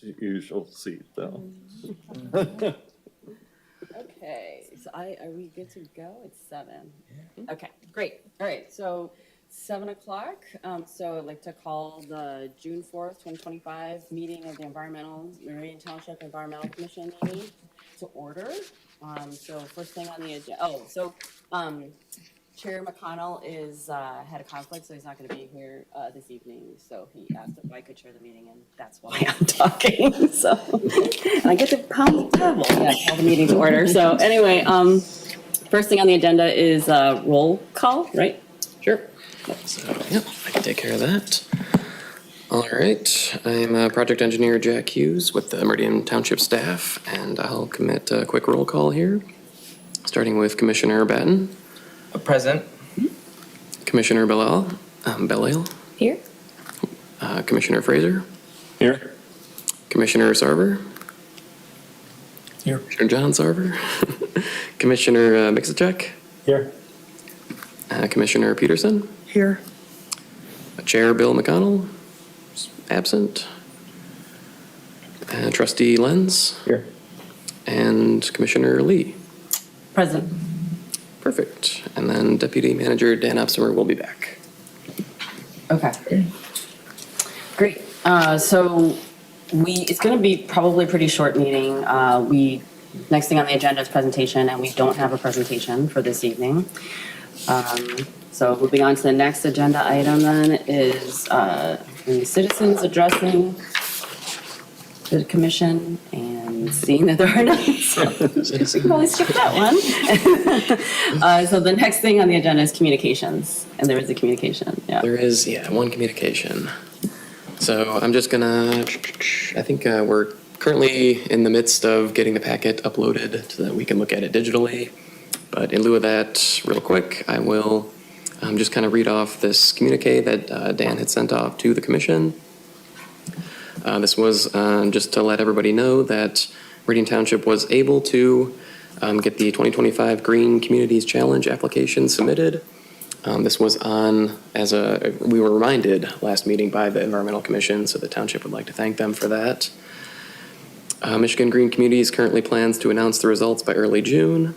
usual seat, though. Okay, so are we good to go? It's 7. Okay, great. All right, so 7 o'clock. So I'd like to call the June 4th, 2025 meeting of the Meridian Township Environmental Commission meeting to order. So first thing on the agenda, Chair McConnell had a conflict, so he's not going to be here this evening. So he asked if I could chair the meeting, and that's why I'm talking. So and I get to pound the gavel. Yeah, call the meeting to order. So anyway, first thing on the agenda is roll call, right? Sure. So, yep, I can take care of that. All right, I'm Project Engineer Jack Hughes with the Meridian Township staff, and I'll commit a quick roll call here, starting with Commissioner Batten. Present. Commissioner Bellale. Here. Commissioner Fraser. Here. Commissioner Sarver. Here. Commissioner John Sarver. Commissioner Mixachek. Here. Commissioner Peterson. Here. Chair Bill McConnell. Absent. Trustee Lenz. Here. And Commissioner Lee. Present. Perfect. And then Deputy Manager Dan Opsimer will be back. Okay. Great. So it's going to be probably a pretty short meeting. Next thing on the agenda is presentation, and we don't have a presentation for this evening. So moving on to the next agenda item then is the citizens addressing the commission, and seeing that there are none, so we can probably skip that one. So the next thing on the agenda is communications, and there is a communication, yeah. There is, one communication. So I'm just gonna, I think we're currently in the midst of getting the packet uploaded so that we can look at it digitally. But in lieu of that, real quick, I will just kind of read off this communique that Dan had sent off to the commission. This was just to let everybody know that Meridian Township was able to get the 2025 Green Communities Challenge application submitted. This was we were reminded last meeting by the Environmental Commission, so the township would like to thank them for that. Michigan Green Communities currently plans to announce the results by early June.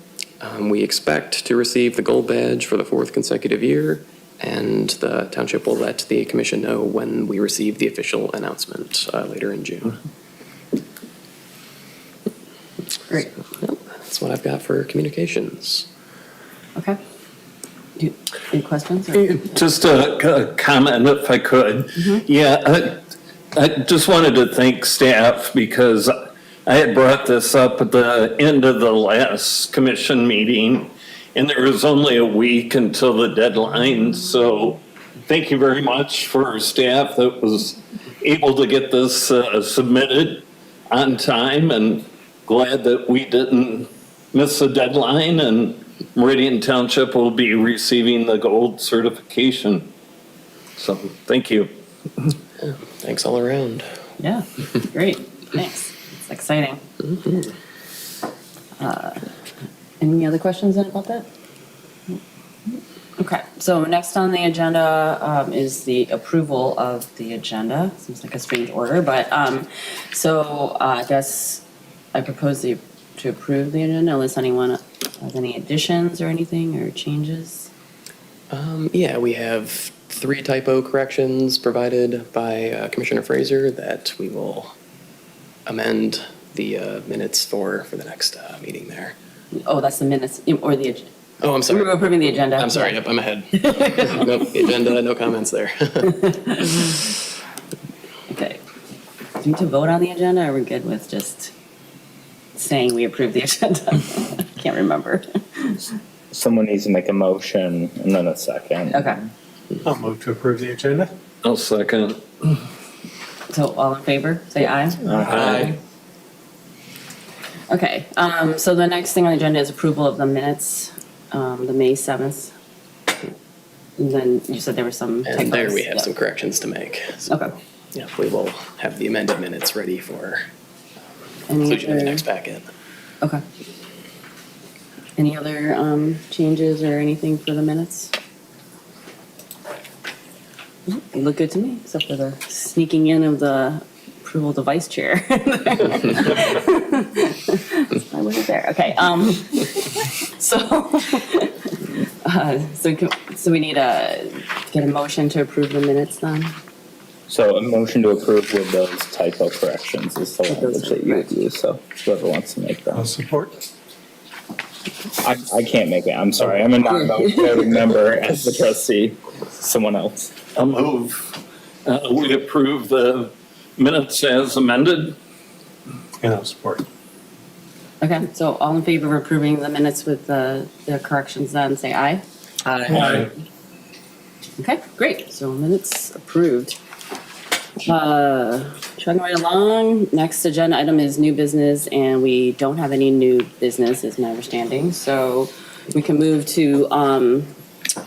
We expect to receive the gold badge for the 4th consecutive year, and the township will let the commission know when we receive the official announcement later in June. Great. So, that's what I've got for communications. Okay. Any questions? Or? Just a comment, if I could. Mm-hmm. Yeah, I just wanted to thank staff because I had brought this up at the end of the last commission meeting, and there was only a week until the deadline. So thank you very much for staff that was able to get this submitted on time, and glad that we didn't miss the deadline, and Meridian Township will be receiving the gold certification. So thank you. Yeah, thanks all around. Yeah, great, thanks. It's exciting. Mm-hmm. Any other questions about that? Okay, so next on the agenda is the approval of the agenda. Seems like a strange order, but I guess I propose to approve the agenda unless anyone has any additions or anything or changes. Yeah, we have 3 typo corrections provided by Commissioner Fraser that we will amend the minutes for the next meeting there. Oh, that's the minutes or the agenda. Oh, I'm sorry. We're approving the agenda. I'm sorry, yep, I'm ahead. Nope, agenda, no comments there. Okay. Do we need to vote on the agenda, or are we good with just saying we approve the agenda? Can't remember. Someone needs to make a motion and then a second. Okay. I'll move to approve the agenda. I'll second. So all in favor, say aye. Aye. Okay, so the next thing on the agenda is approval of the minutes, the May 7th. And then you said there were some typos. And there we have Yeah. some corrections to make. So, Okay. yeah, we will have the amended minutes ready for Any inclusion in the other- next packet. Okay. Any other changes or anything for the minutes? They look good to me, except for the sneaking in of the approval of the vice chair. I wasn't there. Okay. So we need get a motion to approve the minutes then. So a motion to approve with those typo corrections is the language that you would use, so whoever wants to make I'll that. support. I can't make it, I'm sorry, I'm a non-voting member as the trustee, someone else. I'll move. We approve the minutes as amended. And I'll support. Okay. So all in favor of approving the minutes with the corrections then say aye. Aye. Okay, great. So minutes approved. Chugging right along, next agenda item is new business, and we don't have any new business, is my understanding. So we can move to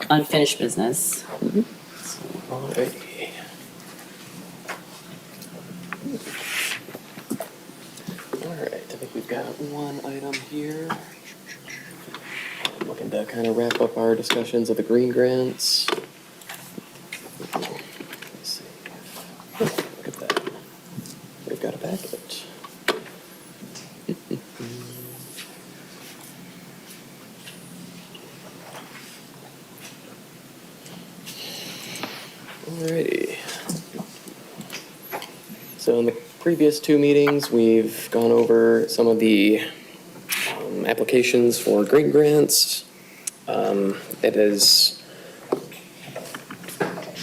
unfinished business. Alrighty. Alright, I think we've got one item here. I'm looking to kind of wrap up our discussions of the green grants. Let's see. Look at that. We've got a packet. Alrighty. So in the previous two meetings, we've gone over some of the applications for green grants. It is,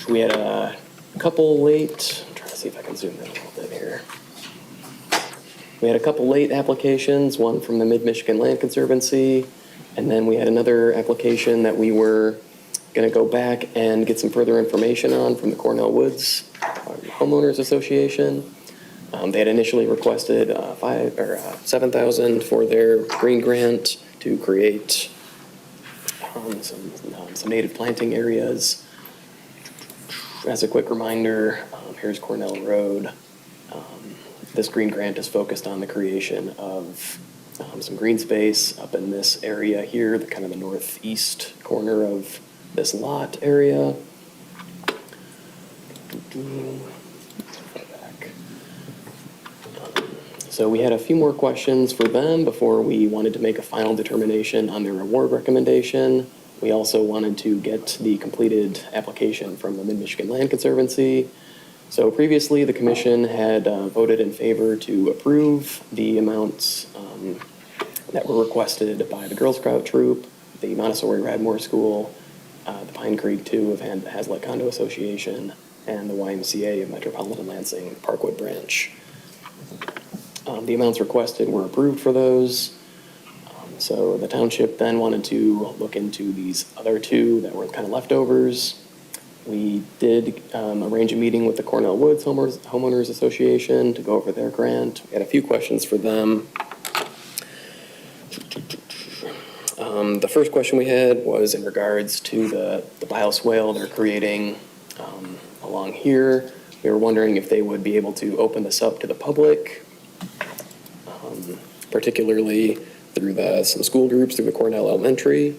we had a couple late, I'm trying to see if I can zoom in a little bit here. We had a couple late applications, one from the Mid-Michigan Land Conservancy, and then we had another application that we were going to go back and get some further information on from the Cornell Woods Homeowners Association. They had initially requested $7,000 for their green grant to create some native planting areas. As a quick reminder, here's Cornell Road. This green grant is focused on the creation of some green space up in this area here, the kind of the northeast corner of this lot area. So we had a few more questions for them before we wanted to make a final determination on their award recommendation. We also wanted to get the completed application from the Mid-Michigan Land Conservancy. So previously, the commission had voted in favor to approve the amounts that were requested by the Girl Scout troop, the Montessori Radmore School, the Pine Creek 2 of Hazlet Condo Association, and the YMCA of Metropolitan Lansing Parkwood Branch. The amounts requested were approved for those. So the township then wanted to look into these other two that were kind of leftovers. We did arrange a meeting with the Cornell Woods Homeowners Association to go over their grant. We had a few questions for them. The first question we had was in regards to the bioswale they're creating along here. We were wondering if they would be able to open this up to the public, particularly through some school groups through the Cornell Elementary.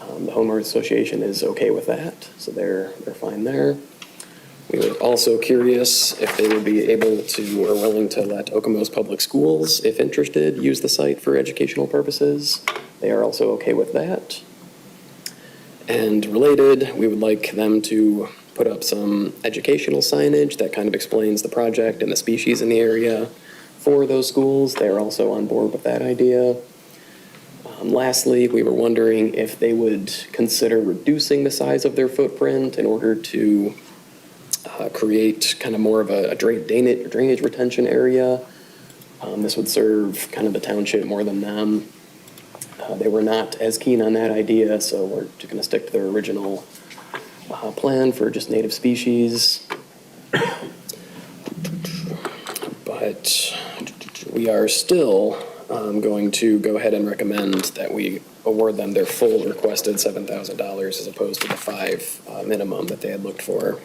The Homeowners Association is okay with that, so they're fine there. We were also curious if they would be able to or willing to let Okemos Public Schools, if interested, use the site for educational purposes. They are also okay with that. And related, we would like them to put up some educational signage that kind of explains the project and the species in the area for those schools. They are also on board with that idea. Lastly, we were wondering if they would consider reducing the size of their footprint in order to create kind of more of a drainage retention area. This would serve kind of the township more than them. They were not as keen on that idea, so we're just going to stick to their original plan for just native species. But we are still going to go ahead and recommend that we award them their full requested $7,000 as opposed to the $5,000 minimum that they had looked for.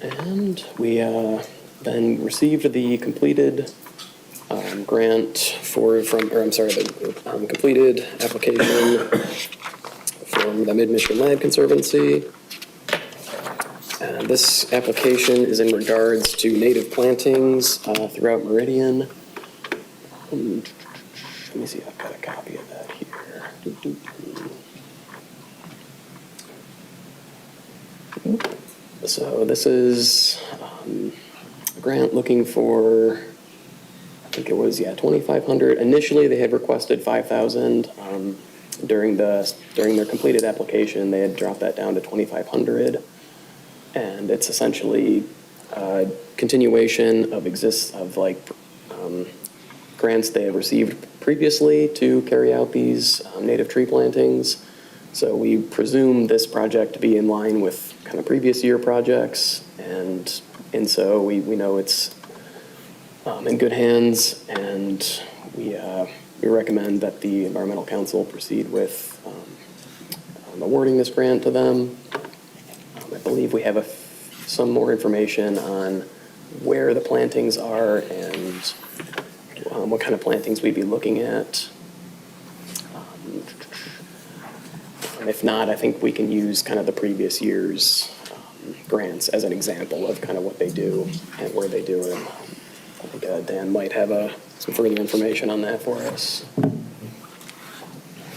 And we then received the completed grant the completed application from the Mid-Michigan Land Conservancy. And This application is in regards to native plantings throughout Meridian. Let me see if I've got a copy of that here. So this is a grant looking for, I think it was, 2,500. Initially, they had requested 5,000. During their completed application, they had dropped that down to 2,500. And it's essentially a continuation of grants they have received previously to carry out these native tree plantings. So we presume this project to be in line with kind of previous year projects, and so we know it's in good hands, and we recommend that the Environmental Council proceed with awarding this grant to them. I believe we have some more information on where the plantings are and what kind of plantings we'd be looking at. If not, I think we can use kind of the previous year's grants as an example of kind of what they do and where they do it. I think Dan might have some further information on that for us.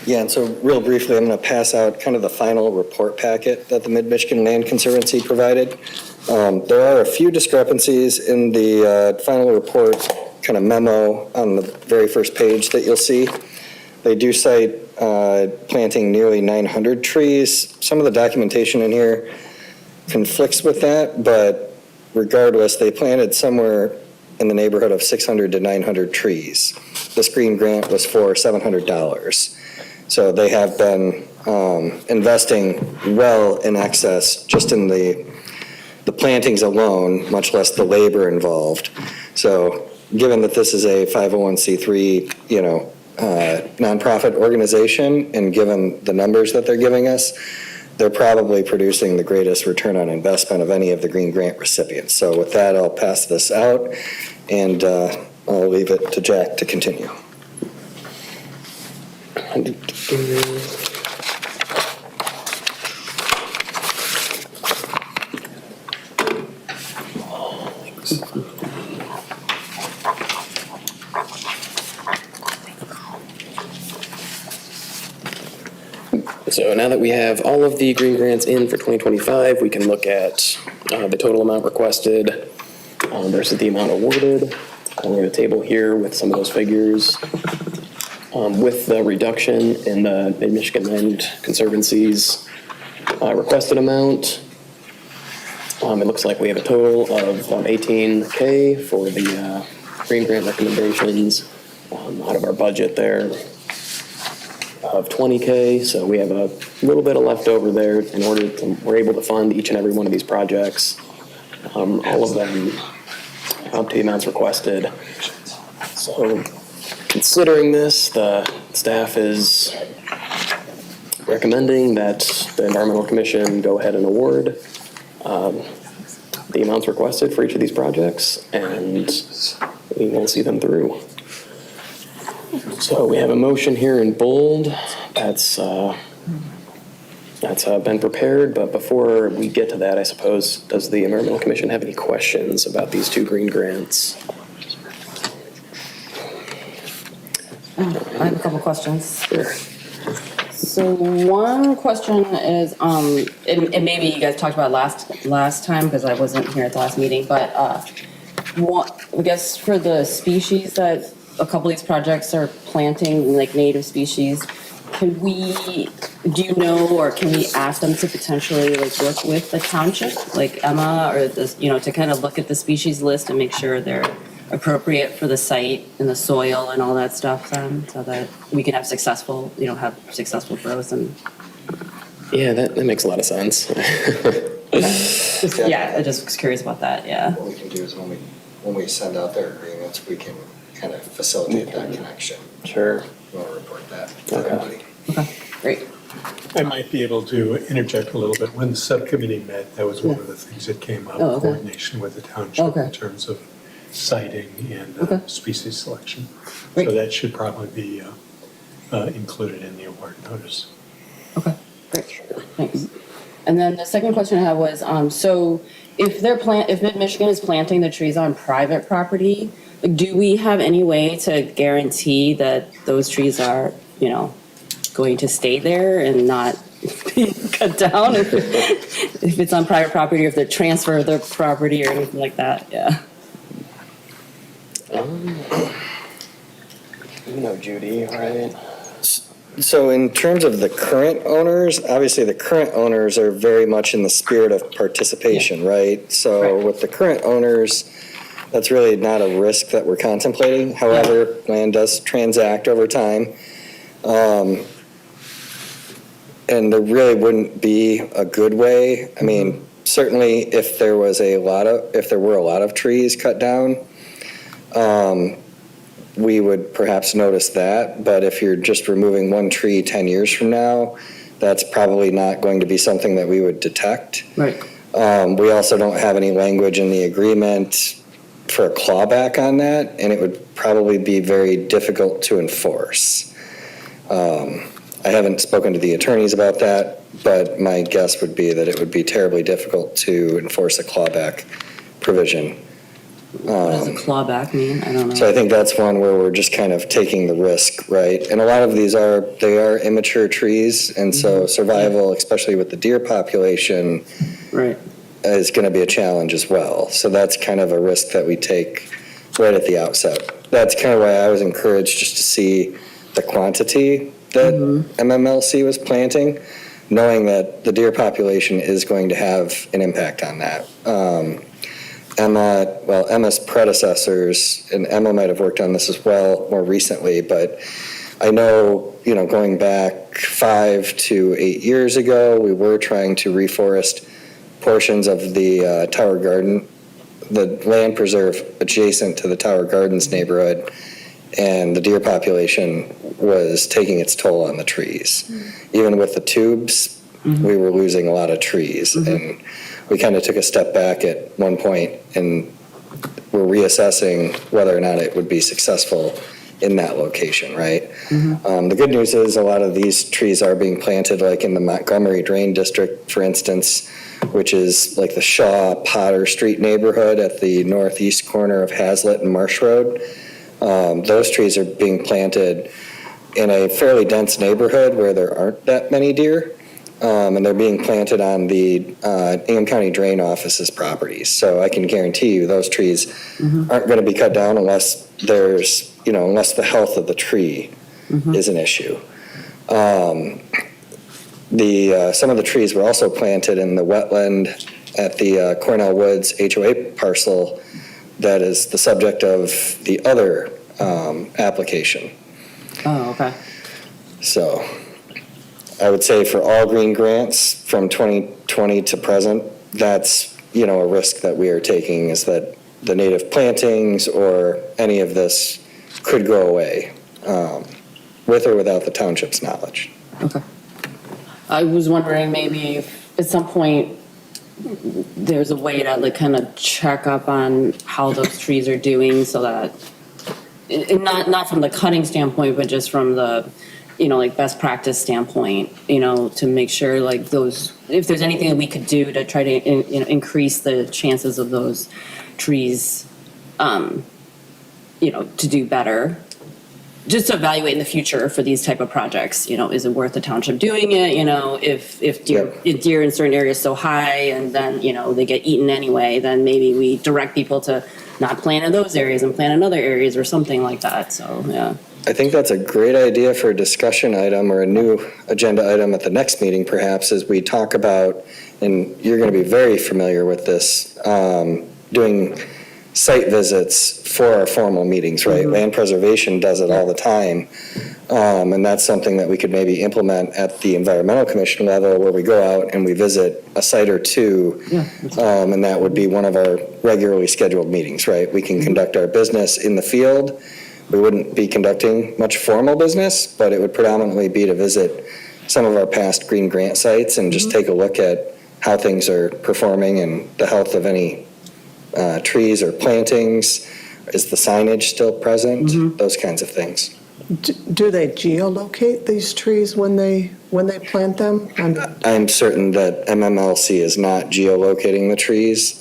Yeah, and so real briefly, I'm going to pass out kind of the final report packet that the Mid-Michigan Land Conservancy provided. There are a few discrepancies in the final report kind of memo on the very first page that you'll see. They do cite planting nearly 900 trees. Some of the documentation in here conflicts with that, but regardless, they planted somewhere in the neighborhood of 600 to 900 trees. This green grant was for $700. So they have been investing well in excess just in the plantings alone, much less the labor involved. So given that this is a 501c3, nonprofit organization, and given the numbers that they're giving us, they're probably producing the greatest return on investment of any of the green grant recipients. So with that, I'll pass this out, and I'll leave it to Jack to continue. So now that we have all of the green grants in for 2025, we can look at the total amount requested versus the amount awarded. I'm going to table here with some of those figures. With the reduction in the Mid-Michigan Land Conservancy's requested amount, it looks like we have a total of $18K for the green grant recommendations out of our budget there of $20K. So we have a little bit of leftover there in order to, we're able to fund each and every one of these projects, all of them up to the amounts requested. So considering this, the staff is recommending that the Environmental Commission go ahead and award the amounts requested for each of these projects, and we will see them through. So we have a motion here in bold that's been prepared, but before we get to that, I suppose, does the Environmental Commission have any questions about these two green grants? I have a couple questions. Sure. So one question is, and maybe you guys talked about last time because I wasn't here at the last meeting, but I guess for the species that a couple of these projects are planting, like native species, do you know, or can we ask them to potentially like work with the township, like Emma, or this, to kind of look at the species list and make sure they're appropriate for the site and the soil and all that stuff, then, so that we can have successful growth and. Yeah, that makes a lot of sense. Yeah, I just was curious about that. Yeah. What we can do is when we send out their agreements, we can kind of facilitate that connection. Sure. We'll report that to Okay. everybody. Okay. Great. I might be able to interject a little bit. When the subcommittee met, that was one of the things that came up, Oh, okay. coordination with the township Okay. in terms of siting and Okay. species selection. Great. So that should probably be included in the award notice. Okay. Great. Thanks. And then the second question I had was, so if if Mid-Michigan is planting the trees on private property, like, do we have any way to guarantee that those trees are, going to stay there and not be cut down if it's on private property, or if they transfer their property or anything like that? Yeah. Judy, right? So in terms of the current owners, obviously the current owners are very much in the spirit of participation, right? So Right. with the current owners, that's really not a risk that we're contemplating. However, land does transact over time. And there really wouldn't be a good way. I mean, certainly if there were a lot of trees cut down, we would perhaps notice that, but if you're just removing one tree 10 years from now, that's probably not going to be something that we would detect. Right. We also don't have any language in the agreement for a clawback on that, and it would probably be very difficult to enforce. I haven't spoken to the attorneys about that, but my guess would be that it would be terribly difficult to enforce a clawback provision. What does a clawback mean? I don't know. So I think that's one where we're just kind of taking the risk, right? And a lot of these are immature trees, and so survival, especially with the deer population, Right. is going to be a challenge as well. So that's kind of a risk that we take right at the outset. That's kind of why I was encouraged just to see the quantity that MMLC was planting, knowing that the deer population is going to have an impact on that. Emma's predecessors, and Emma might have worked on this as well more recently, but I know, going back 5 to 8 years ago, we were trying to reforest portions of the Tower Garden, the land preserve adjacent to the Tower Gardens neighborhood, and the deer population was taking its toll on the trees. Even with the tubes, we were losing a lot of trees, and we kind of took a step back at one point and we're reassessing whether or not it would be successful in that location, right? The good news is a lot of these trees are being planted like in the Montgomery Drain District, for instance, which is like the Shaw Potter Street neighborhood at the northeast corner of Hazlitt and Marsh Road. Those trees are being planted in a fairly dense neighborhood where there aren't that many deer. And they're being planted on the Ingham County Drain Office's properties. So I can guarantee you those trees aren't going to be cut down unless unless the health of the tree is an issue. Some of the trees were also planted in the wetland at the Cornell Woods HOA parcel that is the subject of the other application. Oh, okay. So I would say for all green grants from 2020 to present, that's, a risk that we are taking, is that the native plantings or any of this could go away, with or without the township's knowledge. Okay. I was wondering maybe if at some point there's a way to kind of check up on how those trees are doing, so that, and not from the cutting standpoint, but just from the, best practice standpoint, to make sure if there's anything that we could do to try to, increase the chances of those trees, to do better. Just to evaluate in the future for these type of projects, is it worth the township doing it? If deer in certain areas so high and then, they get eaten anyway, then maybe we direct people to not plant in those areas and plant in other areas or something like that. So, yeah. I think that's a great idea for a discussion item or a new agenda item at the next meeting, perhaps, as we talk about, and you're going to be very familiar with this, doing site visits for our formal meetings, right? Land preservation does it all the time. And that's something that we could maybe implement at the Environmental Commission level, where we go out and we visit a site or two. And that would be one of our regularly scheduled meetings, right? We can conduct our business in the field. We wouldn't be conducting much formal business, but it would predominantly be to visit some of our past green grant sites and just take a look at how things are performing and the health of any trees or plantings. Is the signage still present? Those kinds of things. Do they geolocate these trees when they plant them? I mean, I'm certain that MMLC is not geolocating the trees.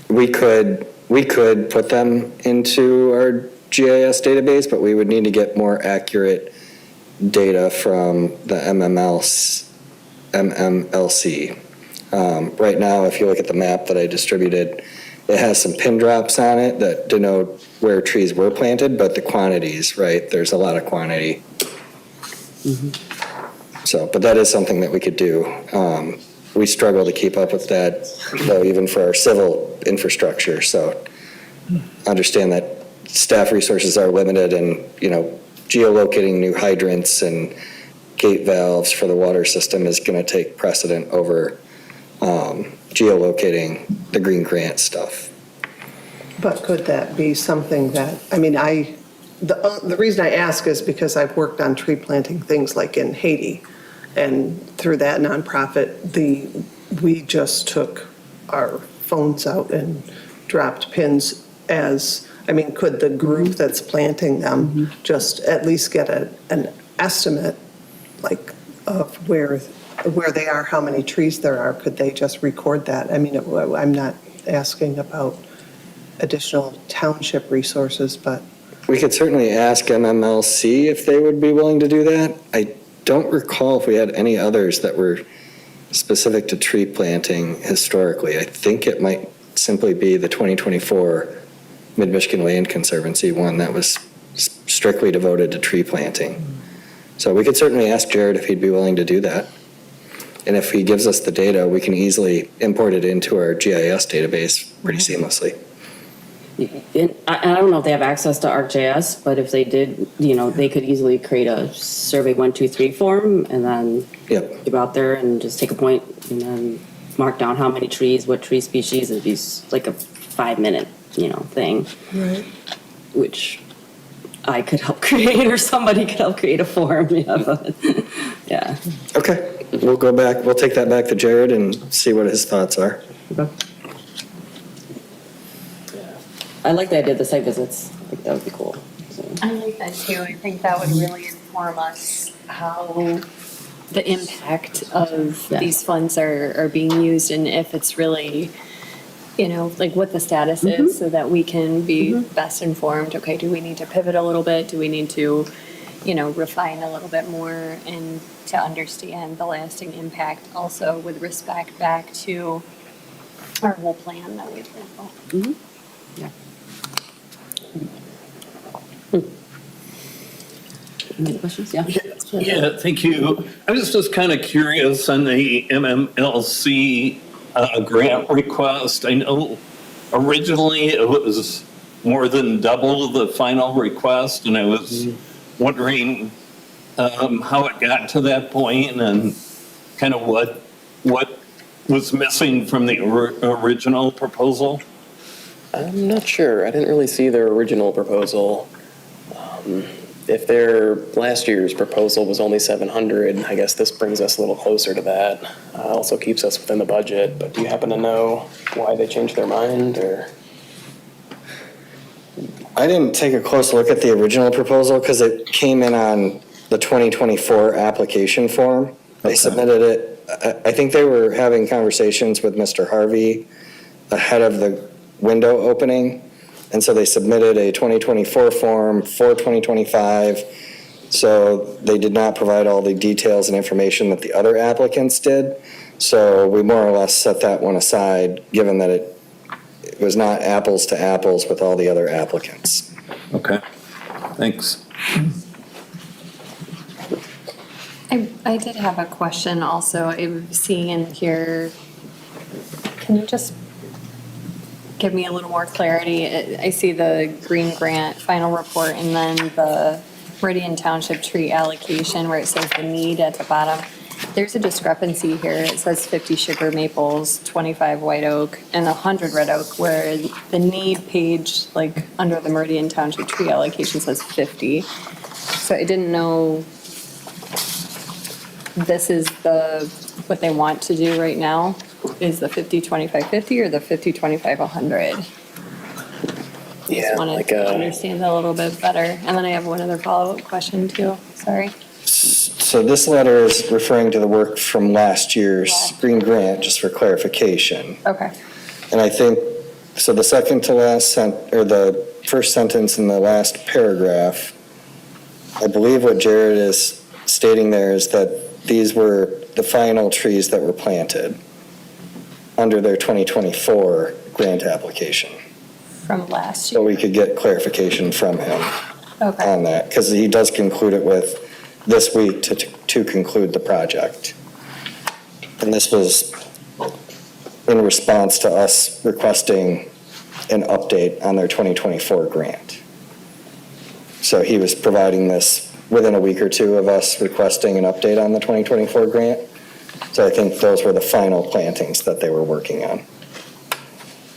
We could put them into our GIS database, but we would need to get more accurate data from the MMLC. Right now, if you look at the map that I distributed, it has some pin drops on it that denote where trees were planted, but the quantities, right, there's a lot of quantity. So, but that is something that we could do. We struggle to keep up with that, though, even for our civil infrastructure. So understand that staff resources are limited, and, geolocating new hydrants and gate valves for the water system is going to take precedent over geolocating the green grant stuff. but could that be something that, I mean, the reason I ask is because I've worked on tree planting things like in Haiti, and through that nonprofit, we just took our phones out and dropped pins could the group that's planting them just at least get an estimate, like, of where they are, how many trees there are? Could they just record that? I mean, I'm not asking about additional township resources, but. We could certainly ask MMLC if they would be willing to do that. I don't recall if we had any others that were specific to tree planting historically. I think it might simply be the 2024 Mid-Michigan Land Conservancy one that was strictly devoted to tree planting. So we could certainly ask Jared if he'd be willing to do that. And if he gives us the data, we can easily import it into our GIS database pretty seamlessly. And I don't know if they have access to ArcGIS, but if they did, they could easily create a survey 1, 2, 3 form and then Yep. go out there and just take a point and then mark down how many trees, what tree species. It'd be like a 5-minute, thing, Right. which I could help create, or somebody could help create a form. Yeah. Okay, we'll take that back to Jared and see what his thoughts are. Okay. I like the idea of the site visits. I think that would be cool. So. I like that too. I think that would really inform us how the impact of these funds are being used, and if it's really, like what the status is, so that we can be best informed. Okay, do we need to pivot a little bit? Do we need to, refine a little bit more, and to understand the lasting impact also with respect back to our whole plan that we've been. Yeah. Any questions? Yeah. Yeah, thank you. I was just kind of curious on the MMLC grant request. I know originally it was more than double the final request, and I was wondering how it got to that point and kind of what was missing from the original proposal. I'm not sure. I didn't really see their original proposal. If their last year's proposal was only 700, I guess this brings us a little closer to that. Also keeps us within the budget, but do you happen to know why they changed their mind, or? I didn't take a close look at the original proposal because it came in on the 2024 application form. They submitted it. I think they were having conversations with Mr. Harvey ahead of the window opening. And so they submitted a 2024 form for 2025. So they did not provide all the details and information that the other applicants did. So we more or less set that one aside, given that it was not apples to apples with all the other applicants. Okay, thanks. I did have a question also. I'm seeing in here, can you just give me a little more clarity? I see the green grant final report and then the Meridian Township tree allocation where it says the need at the bottom. There's a discrepancy here. It says 50 sugar maples, 25 white oak, and 100 red oak, where the need page, like under the Meridian Township tree allocation, says 50. So I didn't know this is what they want to do right now. Is the 50, 25, 50 or the 50, 25, 100? Yeah, Just wanted like, to understand that a little bit better. And then I have one other follow-up question too, sorry. So this letter is referring to the work from last year's green grant, just for clarification. Okay, And I think, so the second to last or the first sentence in the last paragraph, I believe what Jared is stating there is that these were the final trees that were planted under their 2024 grant application. from last So year, we could get clarification from him okay. on that, because he does conclude it with this week to conclude the project. And this was in response to us requesting an update on their 2024 grant. So he was providing this within a week or two of us requesting an update on the 2024 grant. So I think those were the final plantings that they were working on.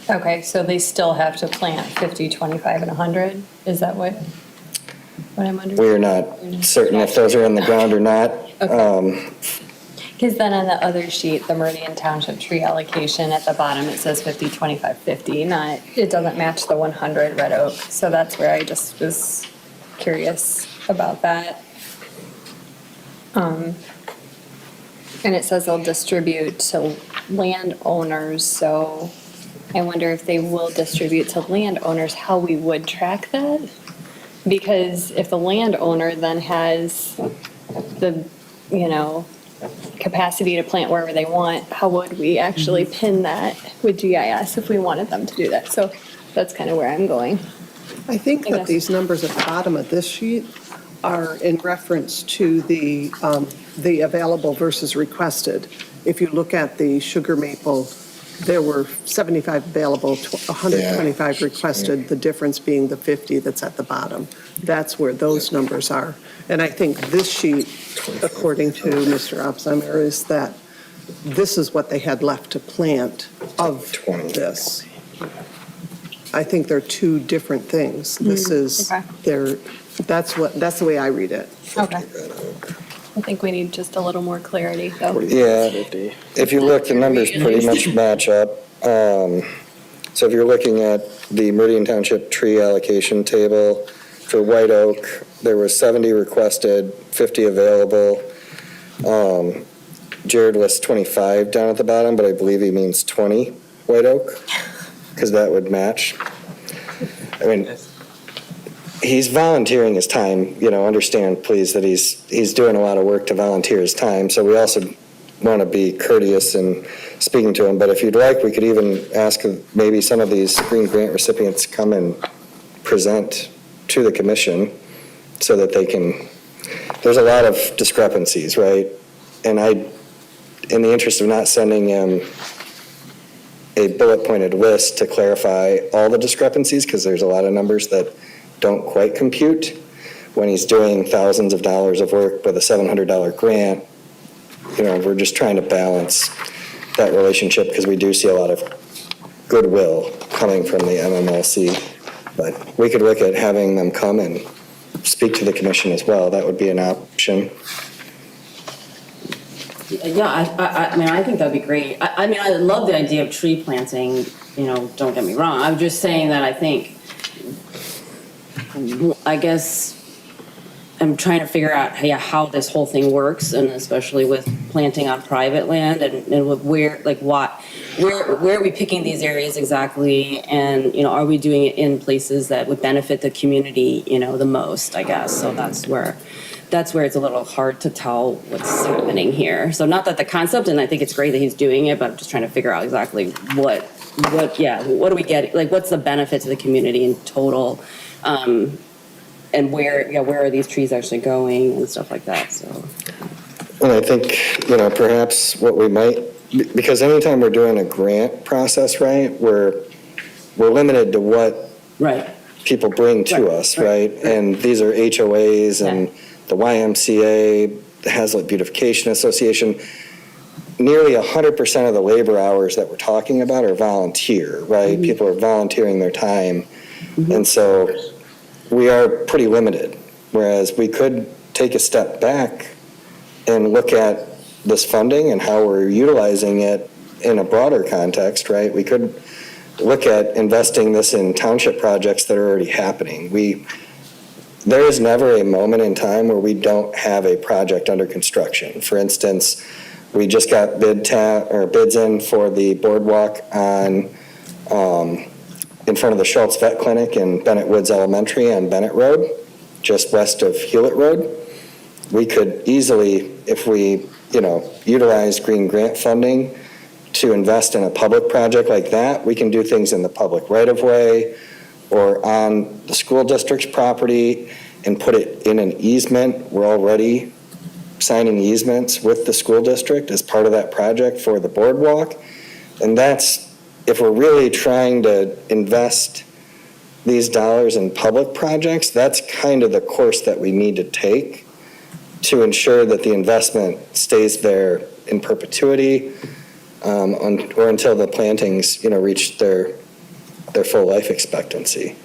Okay, so they still have to plant 50, 25, and 100? Is that what I'm understanding? We are not certain if those are in the ground or not. Because then on the other sheet, the Meridian Township tree allocation, at the bottom, it says 50, 25, 50, not, it doesn't match the 100 red oak. So that's where I just was curious about that. And it says they'll distribute to landowners, so I wonder if they will distribute to landowners, how we would track that? Because if the landowner then has the, capacity to plant wherever they want, how would we actually pin that with GIS if we wanted them to do that? So that's kind of where I'm going. I think I that guess. these numbers at the bottom of this sheet are in reference to the available versus requested. If you look at the sugar maple, there were 75 available, 125 requested, the difference being the 50 that's at the bottom. That's where those numbers are. And I think this sheet, according to Mr. Opsheimer, is that this is what they had left to plant of this. I think they're two different things. This is, Okay. that's the way I read it. Okay. I think we need just a little more clarity, though. Yeah, if you look, the numbers pretty much match up. So if you're looking at the Meridian Township tree allocation table, for white oak, there were 70 requested, 50 available. Jared lists 25 down at the bottom, but I believe he means 20 white oak, because that would match. I mean, he's volunteering his time, understand, please, that he's doing a lot of work to volunteer his time. So we also want to be courteous in speaking to him. But if you'd like, we could even ask maybe some of these green grant recipients come and present to the commission so that they can, there's a lot of discrepancies, right? And in the interest of not sending him a bullet pointed list to clarify all the discrepancies, because there's a lot of numbers that don't quite compute when he's doing thousands of dollars of work with a $700 grant. We're just trying to balance that relationship, because we do see a lot of goodwill coming from the MMLC. But we could look at having them come and speak to the commission as well. That would be an option. Yeah, I mean, I think that'd be great. I mean, I love the idea of tree planting, don't get me wrong. I'm just saying that I guess I'm trying to figure out how this whole thing works, and especially with planting on private land and with where are we picking these areas exactly, and are we doing it in places that would benefit the community the most, I guess. So that's where it's a little hard to tell what's happening here. So not that the concept, and I think it's great that he's doing it, but I'm just trying to figure out exactly what do we get, what's the benefit to the community in total, and where are these trees actually going and stuff like that, so. And I think, perhaps what we might, because anytime we're doing a grant process, right, we're limited to what people bring to us, right? And these are HOAs and the YMCA, the Hazlet Beautification Association. Nearly 100% of the labor hours that we're talking about are volunteer, right? Mm-hmm. People are volunteering their time. Mm-hmm. And so we are pretty limited, whereas we could take a step back and look at this funding and how we're utilizing it in a broader context, right? We could look at investing this in township projects that are already happening. There is never a moment in time where we don't have a project under construction. For instance, we just got bids in for the boardwalk on, in front of the Schultz Vet Clinic in Bennett Woods Elementary on Bennett Road, just west of Hewlett Road. We could easily, if we, utilize green grant funding to invest in a public project like that, we can do things in the public right-of-way or on the school district's property and put it in an easement. We're already signing easements with the school district as part of that project for the boardwalk. And that's, if we're really trying to invest these dollars in public projects, that's kind of the course that we need to take to ensure that the investment stays there in perpetuity, or until the plantings, reach their full life expectancy.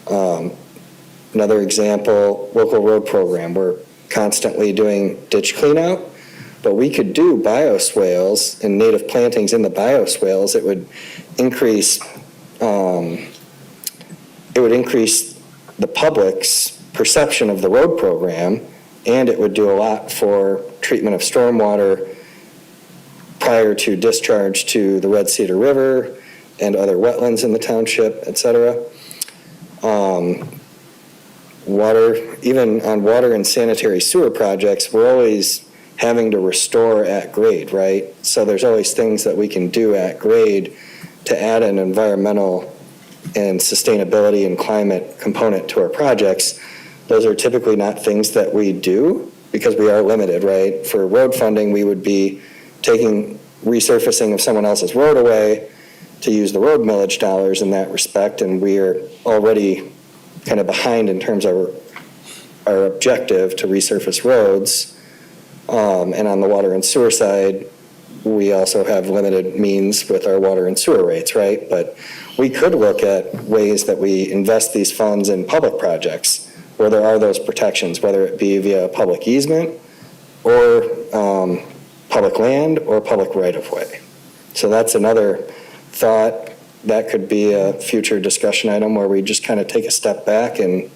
Another example, local road program. We're constantly doing ditch cleanout, but we could do bioswales and native plantings in the bioswales. It would increase the public's perception of the road program, and it would do a lot for treatment of stormwater prior to discharge to the Red Cedar River and other wetlands in the township, et cetera. Even on water and sanitary sewer projects, we're always having to restore at grade, right? So there's always things that we can do at grade to add an environmental and sustainability and climate component to our projects. Those are typically not things that we do because we are limited, right? For road funding, we would be taking resurfacing of someone else's road away to use the road millage dollars in that respect, and we're already kind of behind in terms of our objective to resurface roads. And on the water and sewer side, we also have limited means with our water and sewer rates, right? But we could look at ways that we invest these funds in public projects where there are those protections, whether it be via public easement or public land or public right-of-way. So that's another thought. That could be a future discussion item where we just kind of take a step back and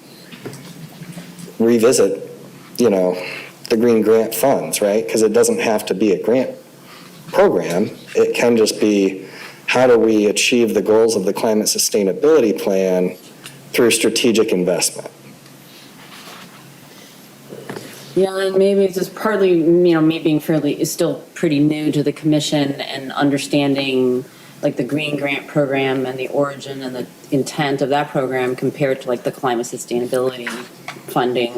revisit, the green grant funds, right? Because it doesn't have to be a grant program. It can just be, how do we achieve the goals of the climate sustainability plan through strategic investment? Yeah, and maybe it's just partly, me being still pretty new to the commission and understanding like the green grant program and the origin and the intent of that program compared to like the climate sustainability funding,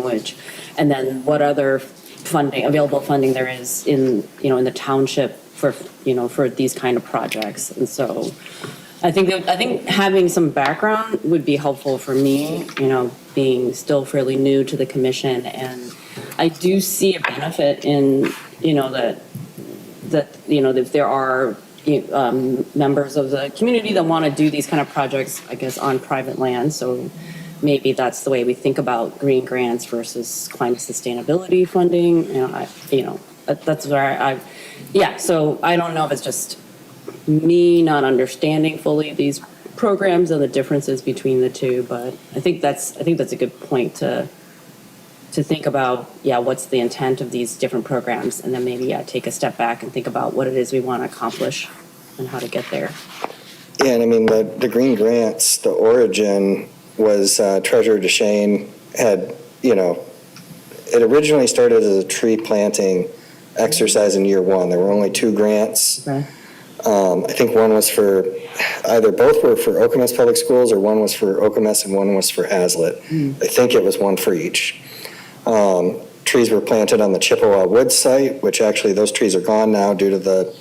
and then what other available funding there is in the township for these kind of projects. And so I think having some background would be helpful for me, being still fairly new to the commission. And I do see a benefit in, that if there are members of the community that want to do these kind of projects, I guess, on private land. So maybe that's the way we think about green grants versus climate sustainability funding. That's where so I don't know if it's just me not understanding fully these programs and the differences between the two, but I think that's a good point to think about, what's the intent of these different programs, and then maybe, take a step back and think about what it is we want to accomplish and how to get there. Yeah, and I mean, the green grants, the origin was Treasurer DeShane had, it originally started as a tree planting exercise in year one. There were only 2 grants. Okay. I think one was for, both were for Okemos Public Schools, or one was for Okemos and one was for Hazlitt. I think it was one for each. Trees were planted on the Chippewa Woods site, which actually those trees are gone now due to the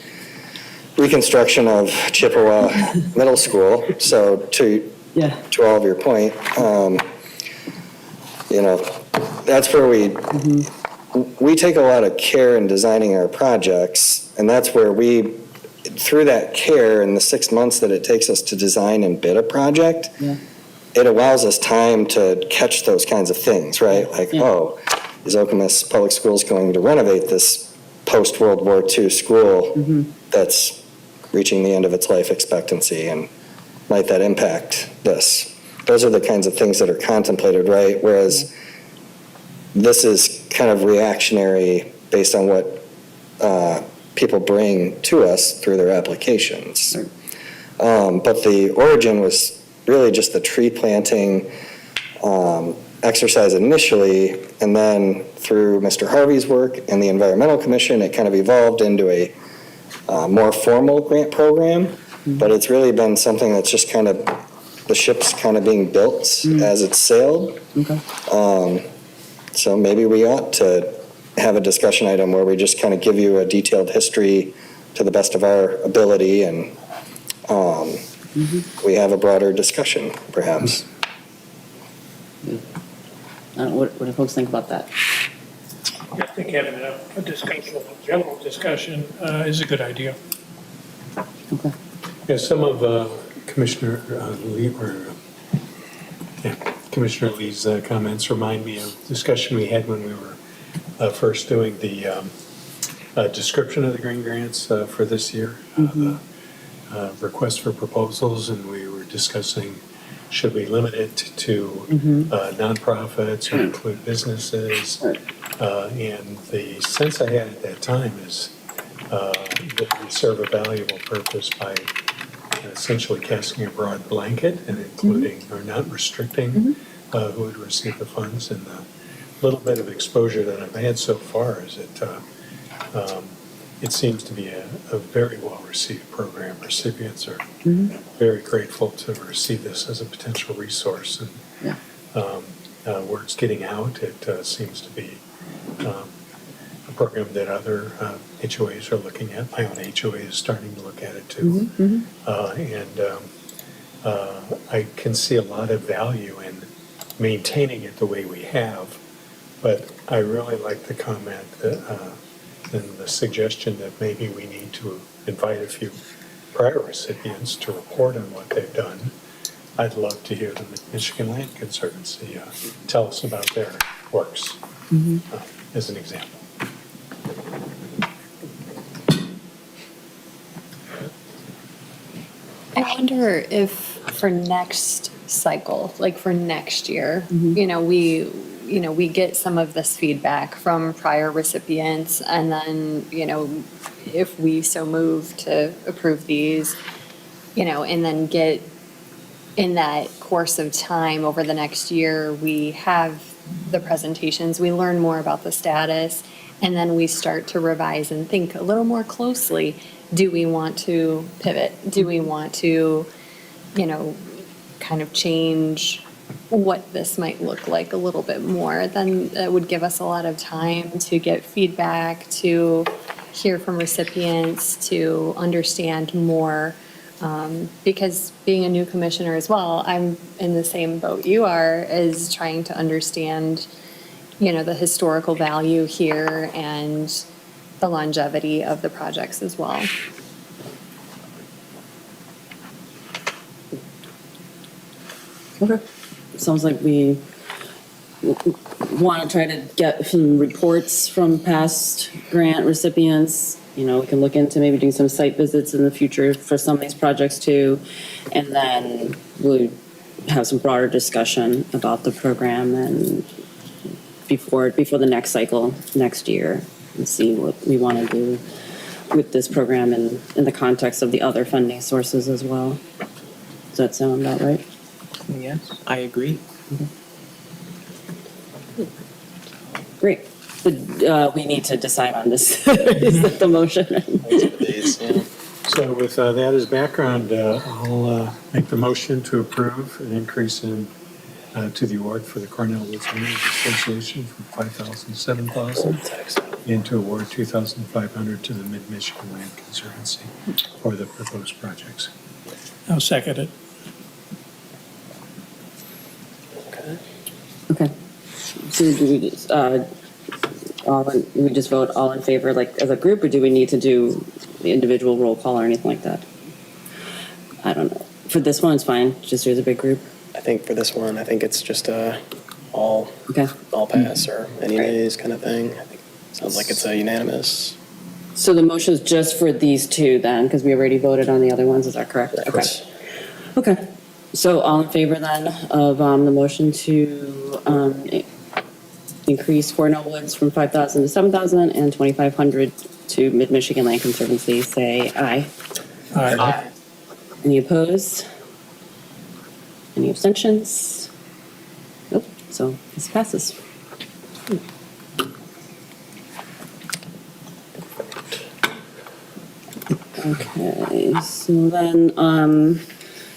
reconstruction of Chippewa Middle School. So to all of your point, that's where we take a lot of care in designing our projects, and that's where through that care in the 6 months that it takes us to design and bid a project, it allows us time to catch those kinds of things, right? Is Okemos Public Schools going to renovate this post-World War II school that's reaching the end of its life expectancy? And might that impact this? Those are the kinds of things that are contemplated, right? Whereas this is kind of reactionary based on what people bring to us through their applications. But the origin was really just the tree planting exercise initially, and then through Mr. Harvey's work and the Environmental Commission, it kind of evolved into a more formal grant program. But it's really been something that's just kind of, the ship's kind of being built as it's sailed. So maybe we ought to have a discussion item where we just kind of give you a detailed history to the best of our ability, and we have a broader discussion, perhaps. I don't know, what do folks think about that? I think having a discussion, a general discussion is a good idea. Okay. Yeah, some of Commissioner Commissioner Lee's comments remind me of discussion we had when we were first doing the description of the green grants for this year, the request for proposals, and we were discussing, should we limit it to nonprofits or include businesses? And the sense I had at that time is that we serve a valuable purpose by essentially casting a broad blanket and including or not restricting who would receive the funds. And the little bit of exposure that I've had so far is that it seems to be a very well-received program. Recipients are very grateful to receive this as a potential resource. And word's getting out. It seems to be a program that other HOAs are looking at. My own HOA is starting to look at it too. And I can see a lot of value in maintaining it the way we have. But I really like the comment that, and the suggestion that maybe we need to invite a few prior recipients to report on what they've done. I'd love to hear the Michigan Land Conservancy tell us about their works, as an example. I wonder if for next cycle, like for next year, we get some of this feedback from prior recipients, and then, if we so move to approve these, and then get in that course of time over the next year, we have the presentations, we learn more about the status, and then we start to revise and think a little more closely. Do we want to pivot? Do we want to, kind of change what this might look like a little bit more? Then that would give us a lot of time to get feedback, to hear from recipients, to understand more. Because being a new commissioner as well, I'm in the same boat you are, as trying to understand, the historical value here and the longevity of the projects as well. Okay. Sounds like we want to try to get some reports from past grant recipients. We can look into maybe doing some site visits in the future for some of these projects too. And then we'll have some broader discussion about the program and before the next cycle, next year, and see what we want to do with this program and in the context of the other funding sources as well. Does that sound about right? Yes, I agree. Great. But we need to decide on this. Is that the motion? So with that as background, I'll make the motion to approve an increase to the award for the Cornell Woods Management Association from $5,000 to $7,000, and to award $2,500 to the Mid-Michigan Land Conservancy for the proposed projects. I'll second it. Okay. So do we just, we just vote all in favor, like as a group, or do we need to do the individual roll call or anything like that? I don't know. For this one, it's fine, just as a big group. I think for this one, I think it's just all pass or any nays kind of thing. I think sounds like it's a unanimous. So the motion is just for these two then, because we already voted on the other ones, is that correct? Okay. Okay, so all in favor then of the motion to increase Fort Knoll Woods from 5,000 to 7,000 and 2,500 to Mid-Michigan Land Conservancy, say aye. Aye. Any opposed? Any abstentions? Nope, so this passes. Okay, so then,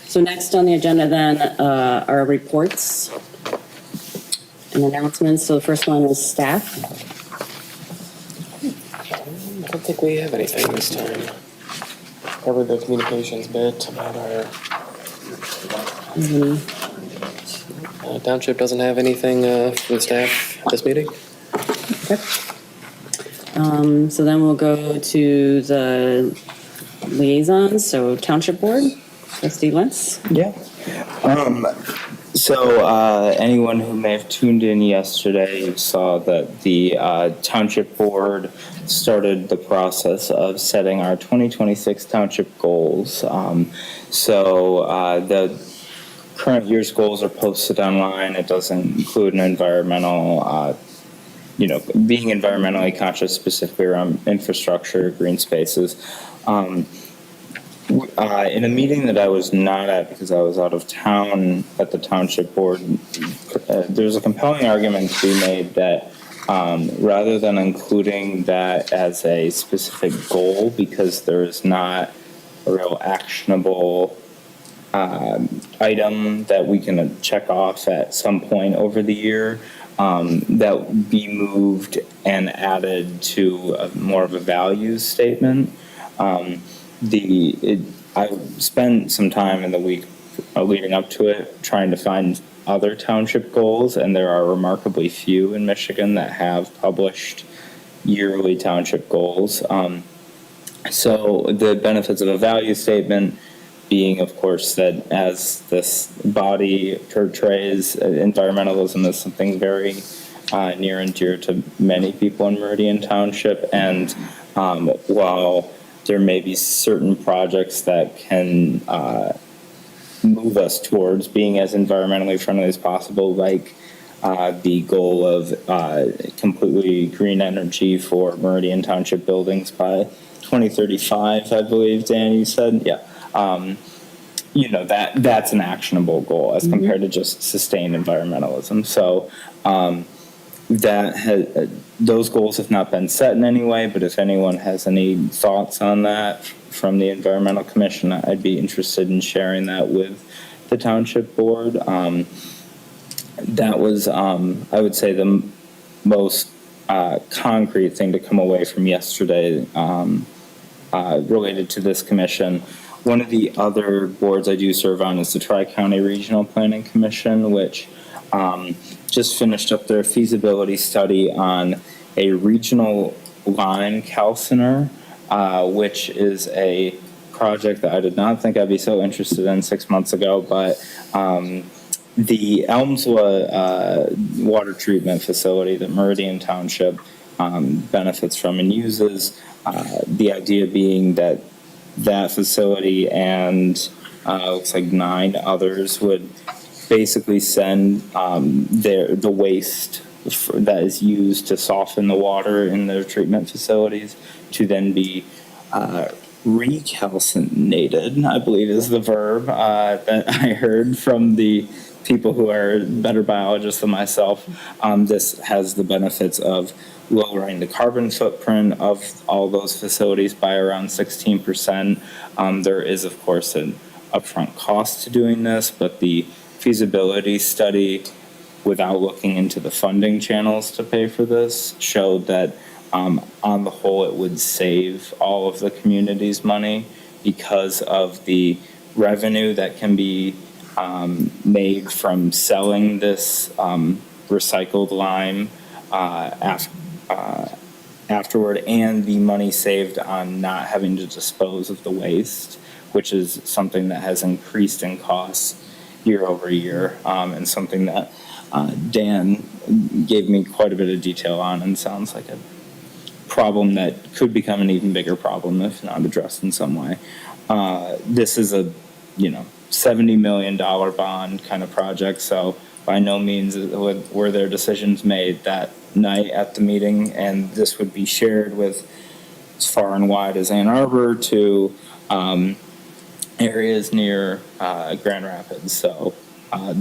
so next on the agenda then are reports and announcements. So the first one is staff. I don't think we have anything this time. Covered the communications bit about our township doesn't have anything for the staff at this meeting. Okay. So then we'll go to the liaisons, so Township Board, Trustee Lentz. Yeah. So anyone who may have tuned in yesterday saw that the Township Board started the process of setting our 2026 Township goals. The current year's goals are posted online. It doesn't include an environmental, being environmentally conscious, specifically around infrastructure, green spaces. In a meeting that I was not at because I was out of town at the Township Board, there's a compelling argument to be made that rather than including that as a specific goal, because there is not a real actionable item that we can check off at some point over the year, that would be moved and added to more of a values statement. I spent some time in the week leading up to it trying to find other township goals, and there are remarkably few in Michigan that have published yearly township goals. So the benefits of a value statement being, of course, that as this body portrays, environmentalism is something very near and dear to many people in Meridian Township, and while there may be certain projects that can move us towards being as environmentally friendly as possible, like the goal of completely green energy for Meridian Township buildings by 2035, I believe, Dan, you said? Yeah. That's an actionable goal as compared to just sustained environmentalism. So those goals have not been set in any way, but if anyone has any thoughts on that from the Environmental Commission, I'd be interested in sharing that with the Township Board. That was, I would say, the most concrete thing to come away from yesterday related to this commission. One of the other boards I do serve on is the Tri-County Regional Planning Commission, which just finished up their feasibility study on a regional line calciner, which is a project that I did not think I'd be so interested in 6 months ago, but the Elmswood water treatment facility that Meridian Township benefits from and uses, the idea being that that facility and looks like 9 others would basically send the waste that is used to soften the water in their treatment facilities to then be recalcinated, I believe is the verb that I heard from the people who are better biologists than myself. This has the benefits of lowering the carbon footprint of all those facilities by around 16%. There is, of course, an upfront cost to doing this, but the feasibility study, without looking into the funding channels to pay for this, showed that on the whole it would save all of the community's money because of the revenue that can be made from selling this recycled lime afterward, and the money saved on not having to dispose of the waste, which is something that has increased in costs year over year, and something that Dan gave me quite a bit of detail on, and sounds like a problem that could become an even bigger problem if not addressed in some way. This is a $70 million bond kind of project. So by no means were there decisions made that night at the meeting, and this would be shared with as far and wide as Ann Arbor to areas near Grand Rapids. So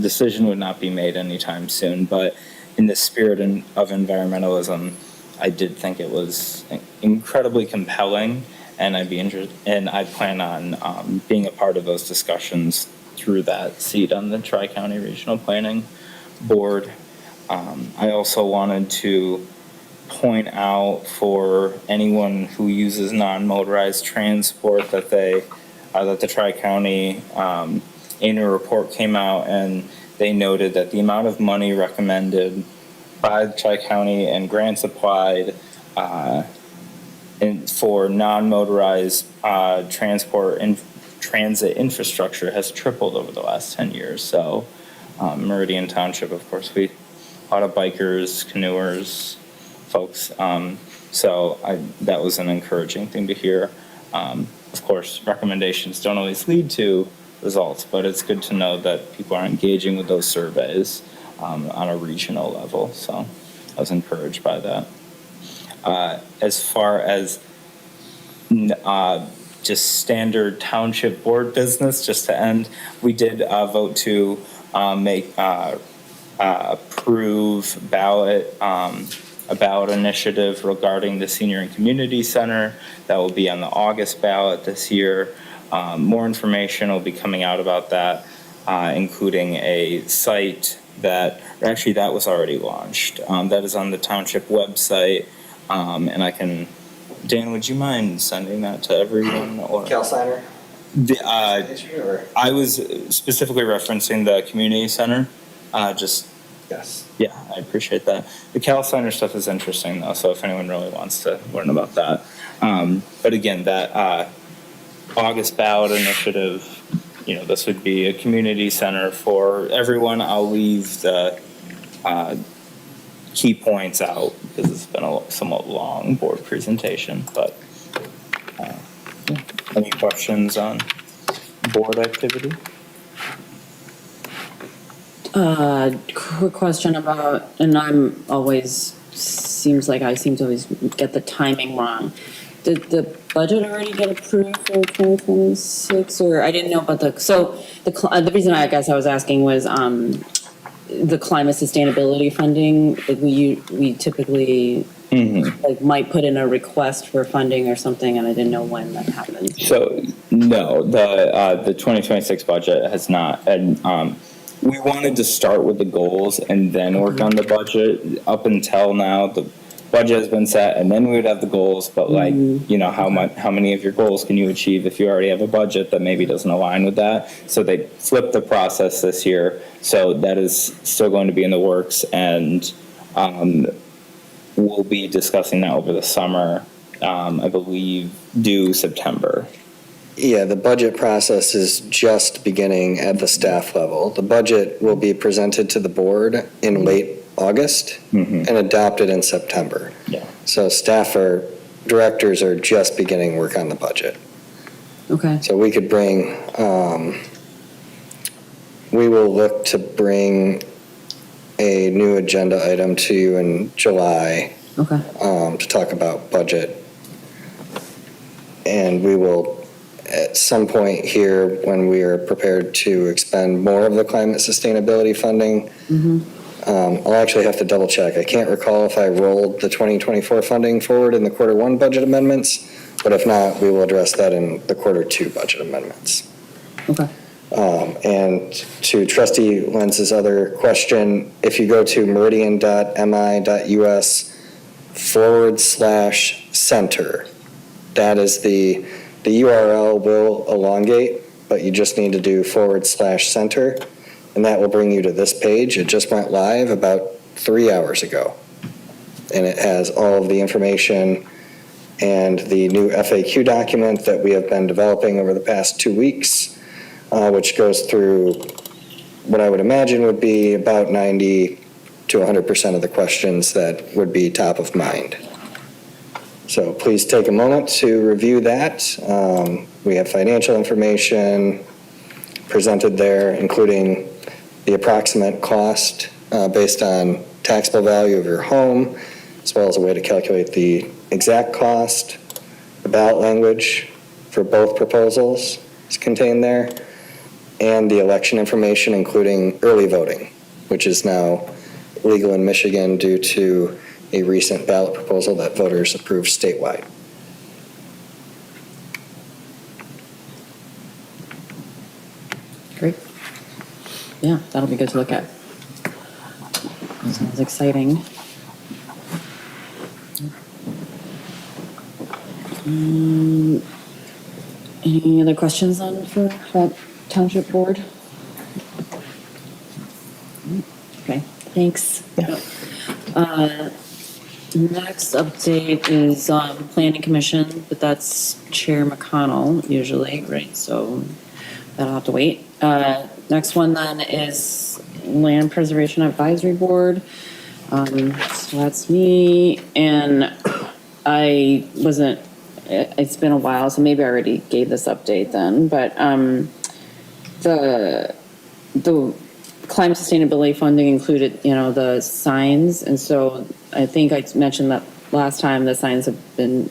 decision would not be made anytime soon, but in the spirit of environmentalism, I did think it was incredibly compelling, and I'd be interested, and I plan on being a part of those discussions through that seat on the Tri-County Regional Planning Board. I also wanted to point out for anyone who uses non-motorized transport that that the Tri-County annual report came out, and they noted that the amount of money recommended by the Tri-County and grants applied for non-motorized transport and transit infrastructure has tripled over the last 10 years. So Meridian Township, of course, we a lot of bikers, canoers, folks. So that was an encouraging thing to hear. Of course, recommendations don't always lead to results, but it's good to know that people are engaging with those surveys on a regional level. So I was encouraged by that. As far as just standard township board business, just to end, we did vote to approve a ballot initiative regarding the Senior and Community Center that will be on the August ballot this year. More information will be coming out about that, including a site that was already launched. That is on the township website, and I can. Dan, would you mind sending that to everyone? Or Cal Signer? I was specifically referencing the community center. Yes. Yeah, I appreciate that. The Cal Signer stuff is interesting though, so if anyone really wants to learn about that. But again, that August ballot initiative, this would be a community center for everyone. I'll leave the key points out because it's been a somewhat long board presentation, but any questions on board activity? Quick question about, and seems like I seem to always get the timing wrong. Did the budget already get approved for 2026, or I didn't know about the reason I guess I was asking was, the climate sustainability funding, like we typically like might put in a request for funding or something, and I didn't know when that happened. So no, the 2026 budget has not, and we wanted to start with the goals and then work on the budget. Up until now, the budget has been set, and then we would have the goals. But how many of your goals can you achieve if you already have a budget that maybe doesn't align with that? So they flipped the process this year. So that is still going to be in the works, and we'll be discussing that over the summer. I believe due September. Yeah, the budget process is just beginning at the staff level. The budget will be presented to the board in late August and adopted in September. Yeah. So directors are just beginning work on the budget. Okay. So we could we will look to bring a new agenda item to you in July. Okay. To talk about budget. And we will, at some point here, when we are prepared to expend more of the climate sustainability funding, I'll actually have to double check. I can't recall if I rolled the 2024 funding forward in the Q1 budget amendments, but if not, we will address that in the Q2 budget amendments. Okay. And to Trustee Lenz's other question, if you go to meridian.mi.us/center, that is the URL will elongate, but you just need to do /center, and that will bring you to this page. It just went live about 3 hours ago. And it has all of the information and the new FAQ document that we have been developing over the past 2 weeks, which goes through what I would imagine would be about 90 to 100% of the questions that would be top of mind. So please take a moment to review that. We have financial information, presented there, including the approximate cost based on taxable value of your home, as well as a way to calculate the exact cost. The ballot language for both proposals is contained there, and the election information, including early voting, which is now legal in Michigan due to a recent ballot proposal that voters approved statewide. Great. Yeah, that'll be good to look at. Sounds exciting. Any other questions for that township board? Okay, thanks. Next update is planning commission, but that's Chair McConnell usually, right? So that'll have to wait. Next one then is Land Preservation Advisory Board. So that's me, and I wasn't, it's been a while, so maybe I already gave this update then, but the climate sustainability funding included, the signs, and so I think I mentioned that last time the signs have been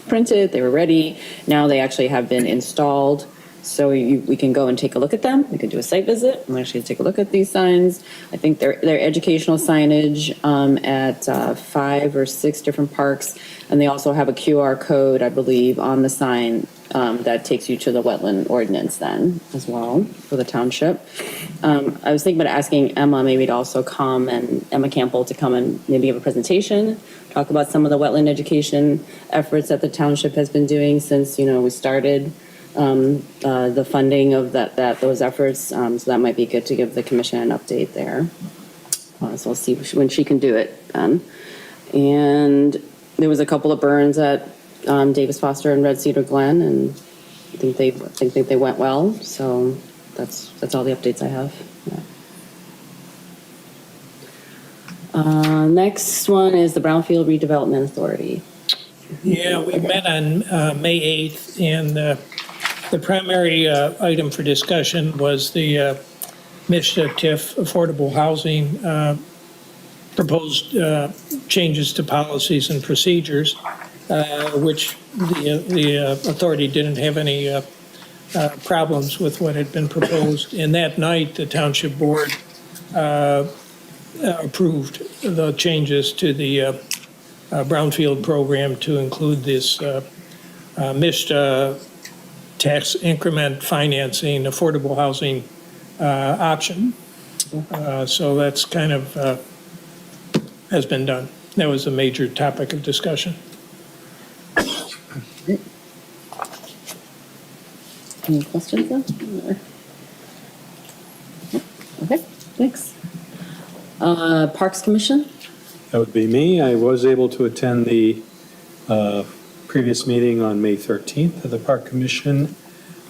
printed, they were ready, now they actually have been installed. So we can go and take a look at them. We can do a site visit and actually take a look at these signs. I think they're educational signage at 5 or 6 different parks. And they also have a QR code, I believe, on the sign that takes you to the wetland ordinance then as well for the township. I was thinking about asking Emma maybe to also come, and Emma Campbell to come and maybe give a presentation, talk about some of the wetland education efforts that the township has been doing since, we started the funding of those efforts. So that might be good to give the commission an update there. So we'll see when she can do it then. And there was a couple of burns at Davis Foster and Red Cedar Glen, and I think they went well. So that's all the updates I have. Yeah. Next one is the Brownfield Redevelopment Authority. Yeah, we met on May 8th, and the primary item for discussion was the MISHDA TIF affordable housing proposed changes to policies and procedures, which the authority didn't have any problems with what had been proposed. And that night, the township board approved the changes to the brownfield program to include this MISHDA tax increment financing affordable housing option. So that's kind of has been done. That was a major topic of discussion. Any questions though? Okay, thanks. Parks Commission? That would be me. I was able to attend the previous meeting on May 13th of the Park Commission.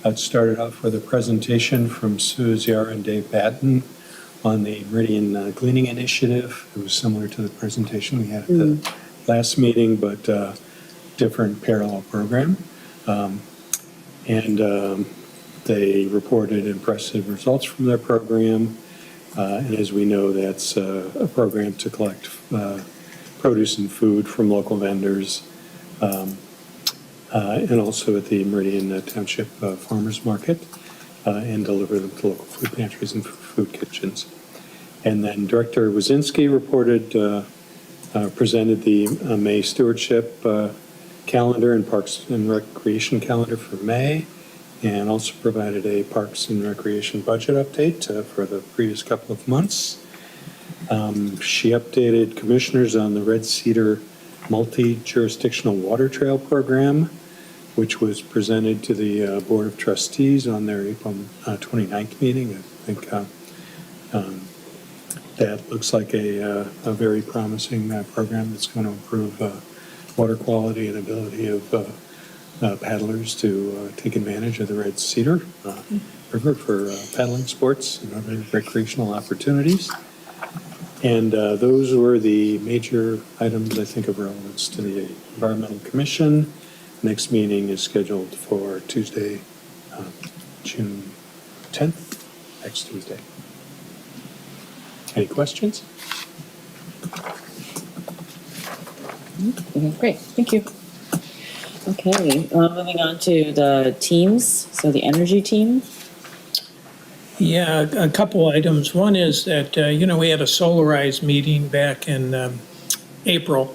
It started off with a presentation from Sue Ziara and Dave Batten on the Meridian Gleaning Initiative. It was similar to the presentation we had at the last meeting, but different parallel program. They reported impressive results from their program. And as we know, that's a program to collect produce and food from local vendors, and also at the Meridian Township Farmers Market, and deliver them to local food pantries and food kitchens. And then Director Wazinski presented the May stewardship calendar and Parks and Recreation calendar for May, and also provided a Parks and Recreation budget update for the previous couple of months. She updated commissioners on the Red Cedar Multi-Jurisdictional Water Trail Program, which was presented to the Board of Trustees on their April 29th meeting. I think that looks like a very promising program that's going to improve water quality and ability of paddlers to take advantage of the Red Cedar River for paddling sports and other recreational opportunities. And those were the major items, I think, of relevance to the Environmental Commission. Next meeting is scheduled for Tuesday, June 10th. next Tuesday. Any questions? Okay, great, thank you. Okay, moving on to the teams, so the energy team. Yeah, a couple items. One is that, we had a solarized meeting back in April.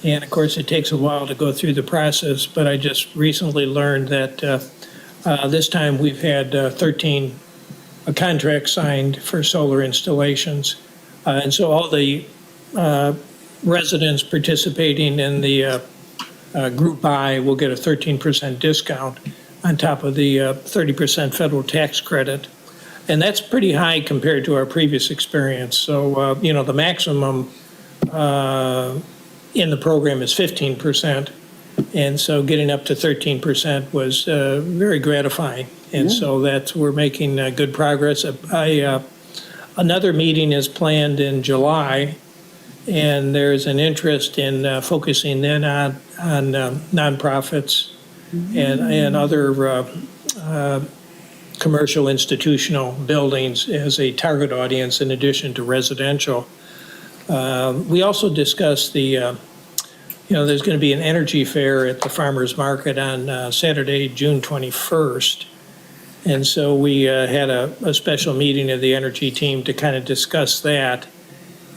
And of course, it takes a while to go through the process, but I just recently learned that this time we've had 13 contracts signed for solar installations. And so all the residents participating in the Group I will get a 13% discount on top of the 30% federal tax credit. And that's pretty high compared to our previous experience. So, the maximum in the program is 15%. And so getting up to 13% was very gratifying. And so we're making good progress. Another meeting is planned in July, and there's an interest in focusing then on nonprofits and other commercial institutional buildings as a target audience in addition to residential. We also discussed there's going to be an energy fair at the farmers market on Saturday, June 21st. And so we had a special meeting of the energy team to kind of discuss that.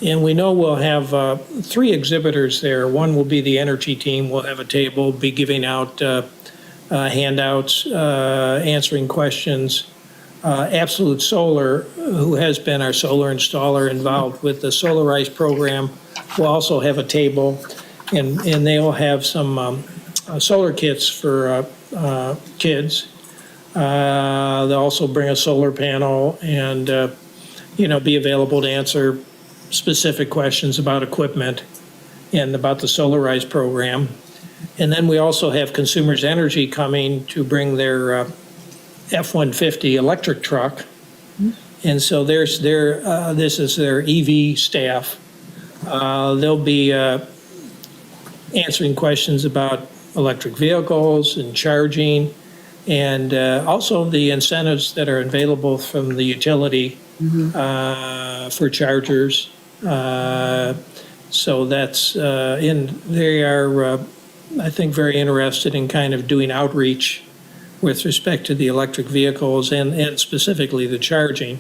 And we know we'll have 3 exhibitors there. One will be the energy team. We'll have a table, be giving out handouts, answering questions. Absolute Solar, who has been our solar installer involved with the Solarize program, will also have a table, and they'll have some solar kits for kids. They'll also bring a solar panel and, be available to answer specific questions about equipment and about the Solarize program. And then we also have Consumers Energy coming to bring their F-150 electric truck. And so this is their EV staff. They'll be answering questions about electric vehicles and charging, and also the incentives that are available from the utility for chargers. So that's they are, I think, very interested in kind of doing outreach with respect to the electric vehicles and specifically the charging.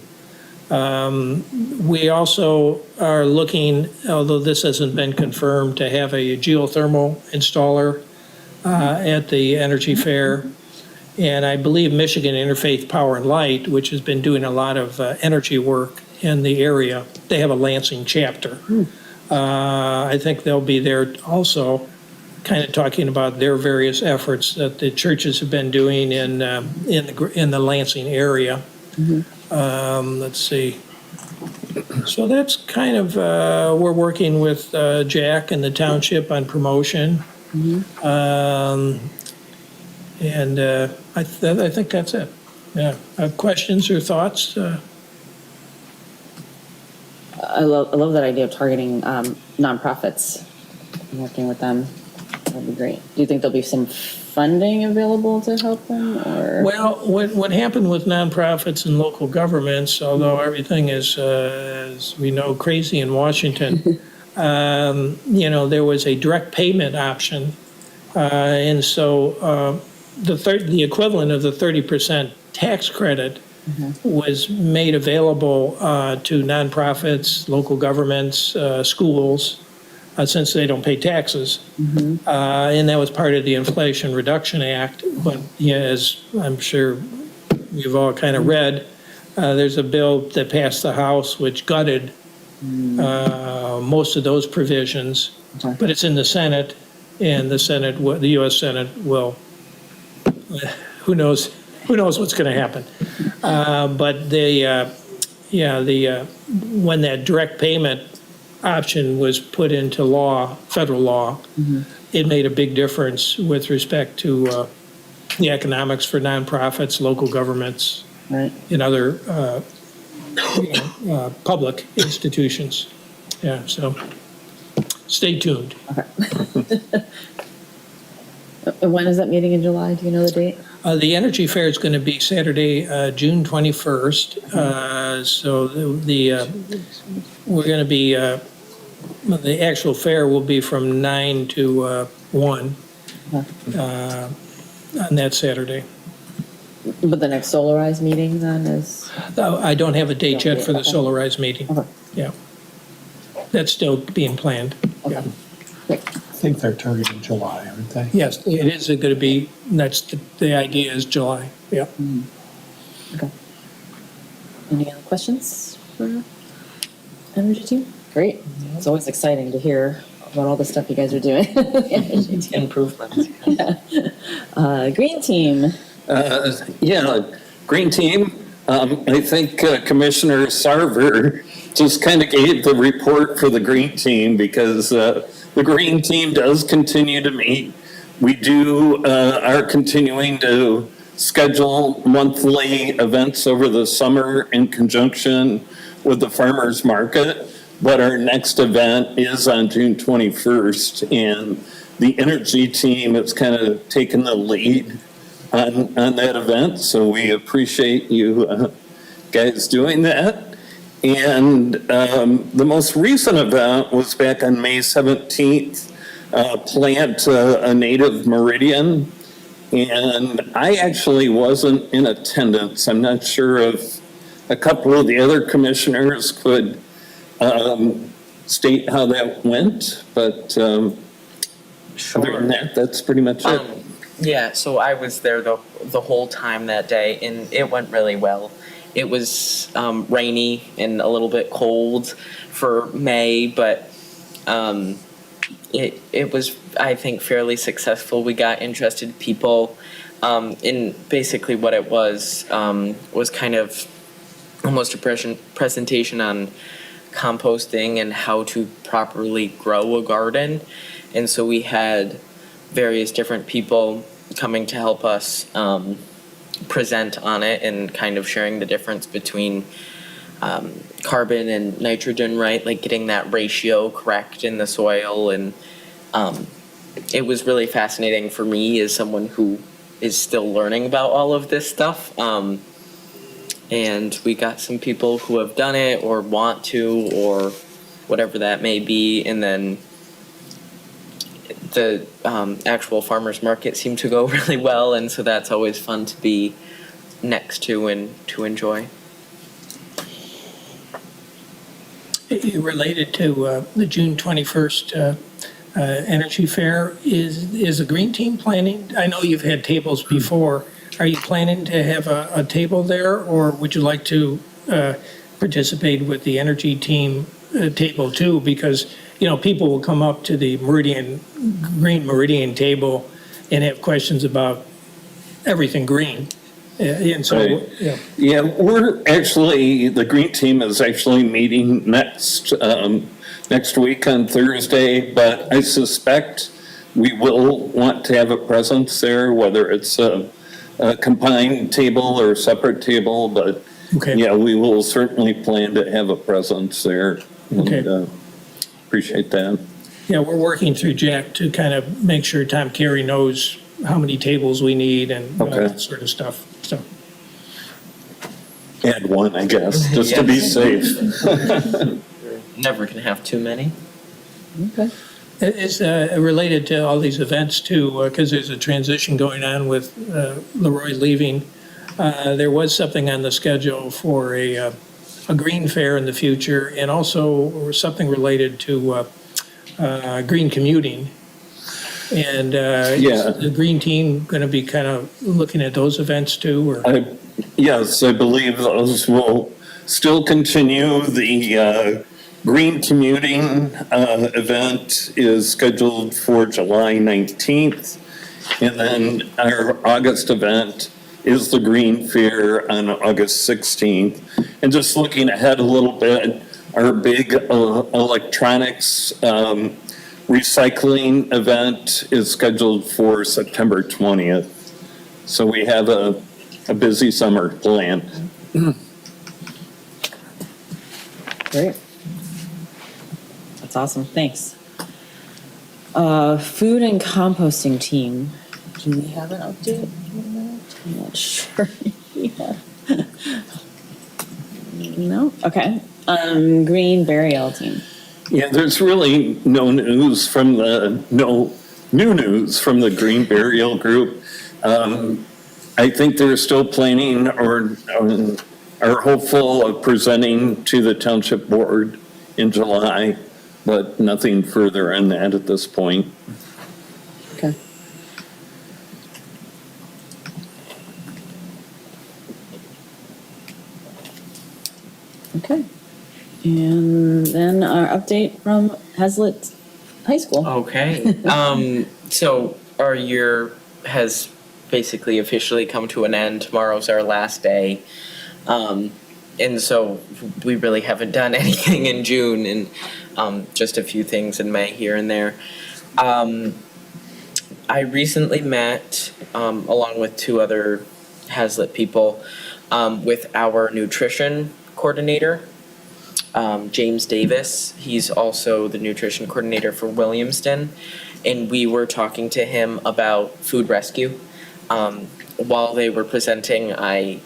We also are looking, although this hasn't been confirmed, to have a geothermal installer at the Energy Fair. And I believe Michigan Interfaith Power and Light, which has been doing a lot of energy work in the area, they have a Lansing chapter. I think they'll be there also, kind of talking about their various efforts that the churches have been doing in the Lansing area. Let's see. So that's kind of, we're working with Jack and the township on promotion. And I think that's it. Yeah. Questions or thoughts? I love that idea of targeting nonprofits and working with them. That'd be great. Do you think there'll be some funding available to help them, or? Well, what happened with nonprofits and local governments, although everything is, as we know, crazy in Washington, there was a direct payment option. And so the equivalent of the 30% tax credit was made available to nonprofits, local governments, schools, since they don't pay taxes. And that was part of the Inflation Reduction Act. But as I'm sure you've all kind of read, there's a bill that passed the House which gutted most of those provisions. But it's in the Senate, and the U.S. Senate will, who knows what's going to happen. But when that direct payment option was put into law, federal law, it made a big difference with respect to the economics for nonprofits, local governments, and other public institutions. Yeah, so stay tuned. When is that meeting in July? Do you know the date? The Energy Fair is going to be Saturday, June 21st. So we're going to be, the actual fair will be from 9 to 1 on that Saturday. But the next Solarize meeting then is? I don't have a date yet for the Okay. Solarize meeting. Okay. Yeah. That's still being planned. Yeah. I think they're targeting July, aren't they? Yes, it is going to be, the idea is July. Yeah. Okay. Any other questions for Energy Team? Great. It's always exciting to hear about all the stuff you guys are doing. Energy Team. Improvements. Green Team. Yeah, Green Team, I think Commissioner Sarver just kind of gave the report for the Green Team because the Green Team does continue to meet. We are continuing to schedule monthly events over the summer in conjunction with the farmers market. But our next event is on June 21st, and the Energy Team has kind of taken the lead on that event, so we appreciate you guys doing that. And the most recent event was back on May 17th, Plant a Native Meridian. And I actually wasn't in attendance. I'm not sure if a couple of the other commissioners could state how that went, but other than that, that's pretty much it. Yeah, so I was there the whole time that day, and it went really well. It was rainy and a little bit cold for May, but it was, I think, fairly successful. We got interested people. In basically what it was kind of almost a presentation on composting and how to properly grow a garden. And so we had various different people coming to help us present on it and kind of sharing the difference between carbon and nitrogen, right? Like getting that ratio correct in the soil. And it was really fascinating for me as someone who is still learning about all of this stuff. And we got some people who have done it or want to or whatever that may be. And then the actual farmers market seemed to go really well. And so that's always fun to be next to and to enjoy. Related to the June 21st Energy Fair, is the Green Team planning? I know you've had tables before. Are you planning to have a table there, or would you like to participate with the Energy Team table too? Because, you know, people will come up to the Green Meridian table and have questions about everything green. And so, Right. yeah. Yeah, the Green Team is actually meeting next week on Thursday, but I suspect we will want to have a presence there, whether it's a combined table or a separate table, but Okay. yeah, we will certainly plan to have a presence there. Okay. And appreciate that. Yeah, we're working through Jack to kind of make sure Tom Carey knows how many tables we need and all Okay. that sort of stuff, so. Add one, I guess, just to be safe. Never can have too many. Okay. It's related to all these events too, because there's a transition going on with Leroy leaving. There was something on the schedule for a green fair in the future, and also something related to green commuting. And Yeah. is the Green Team going to be kind of looking at those events too, or? Yes, I believe those will still continue. The green commuting event is scheduled for July 19th. And then our August event is the Green Fair on August 16th. And just looking ahead a little bit, our big electronics recycling event is scheduled for September 20th. So we have a busy summer planned. Great. That's awesome. Thanks. Food and composting team. Do we have an update? I'm not sure. Yeah. No, okay. Green burial team. Yeah, there's really no new news from the Green Burial Group. I think they're still planning or are hopeful of presenting to the township board in July, but nothing further on that at this point. Okay. Okay. And then our update from Hazlitt High School. Okay. So our year has basically officially come to an end. Tomorrow's our last day. And so we really haven't done anything in June, and just a few things in May here and there. I recently met, along with two other Hazlitt people, with our nutrition coordinator, James Davis. He's also the nutrition coordinator for Williamston, and we were talking to him about food rescue. While they were presenting, I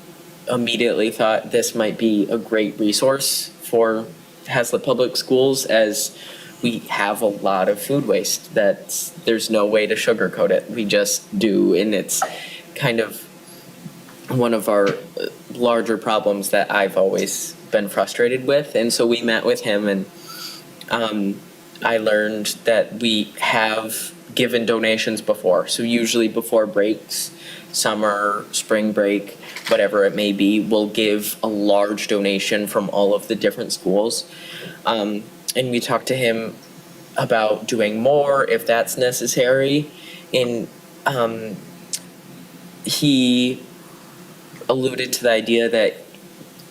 immediately thought this might be a great resource for Hazlitt Public Schools, as we have a lot of food waste that there's no way to sugarcoat it. We just do, and it's kind of one of our larger problems that I've always been frustrated with. And so we met with him, and I learned that we have given donations before. So usually before breaks, summer, spring break, whatever it may be, we'll give a large donation from all of the different schools. And we talked to him about doing more if that's necessary. And he alluded to the idea that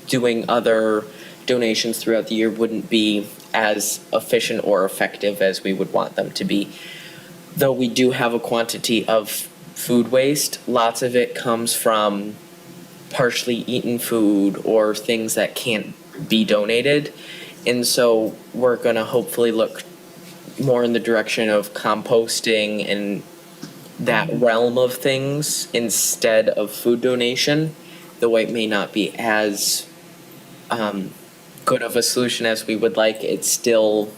doing other donations throughout the year wouldn't be as efficient or effective as we would want them to be. Though we do have a quantity of food waste, lots of it comes from partially eaten food or things that can't be donated. And so we're going to hopefully look more in the direction of composting and that realm of things instead of food donation. Though it may not be as good of a solution as we would like, it still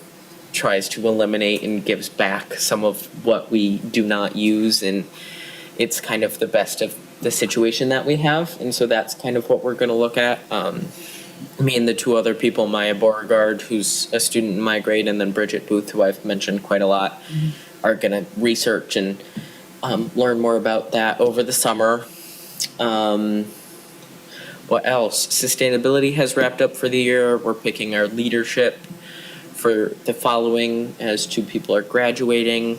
tries to eliminate and gives back some of what we do not use, and it's kind of the best of the situation that we have. And so that's kind of what we're going to look at. Me and the two other people, Maya Beauregard, who's a student in my grade, and then Bridget Booth, who I've mentioned quite a lot, are going to research and learn more about that over the summer. What else? Sustainability has wrapped up for the year. We're picking our leadership for the following as two people are graduating.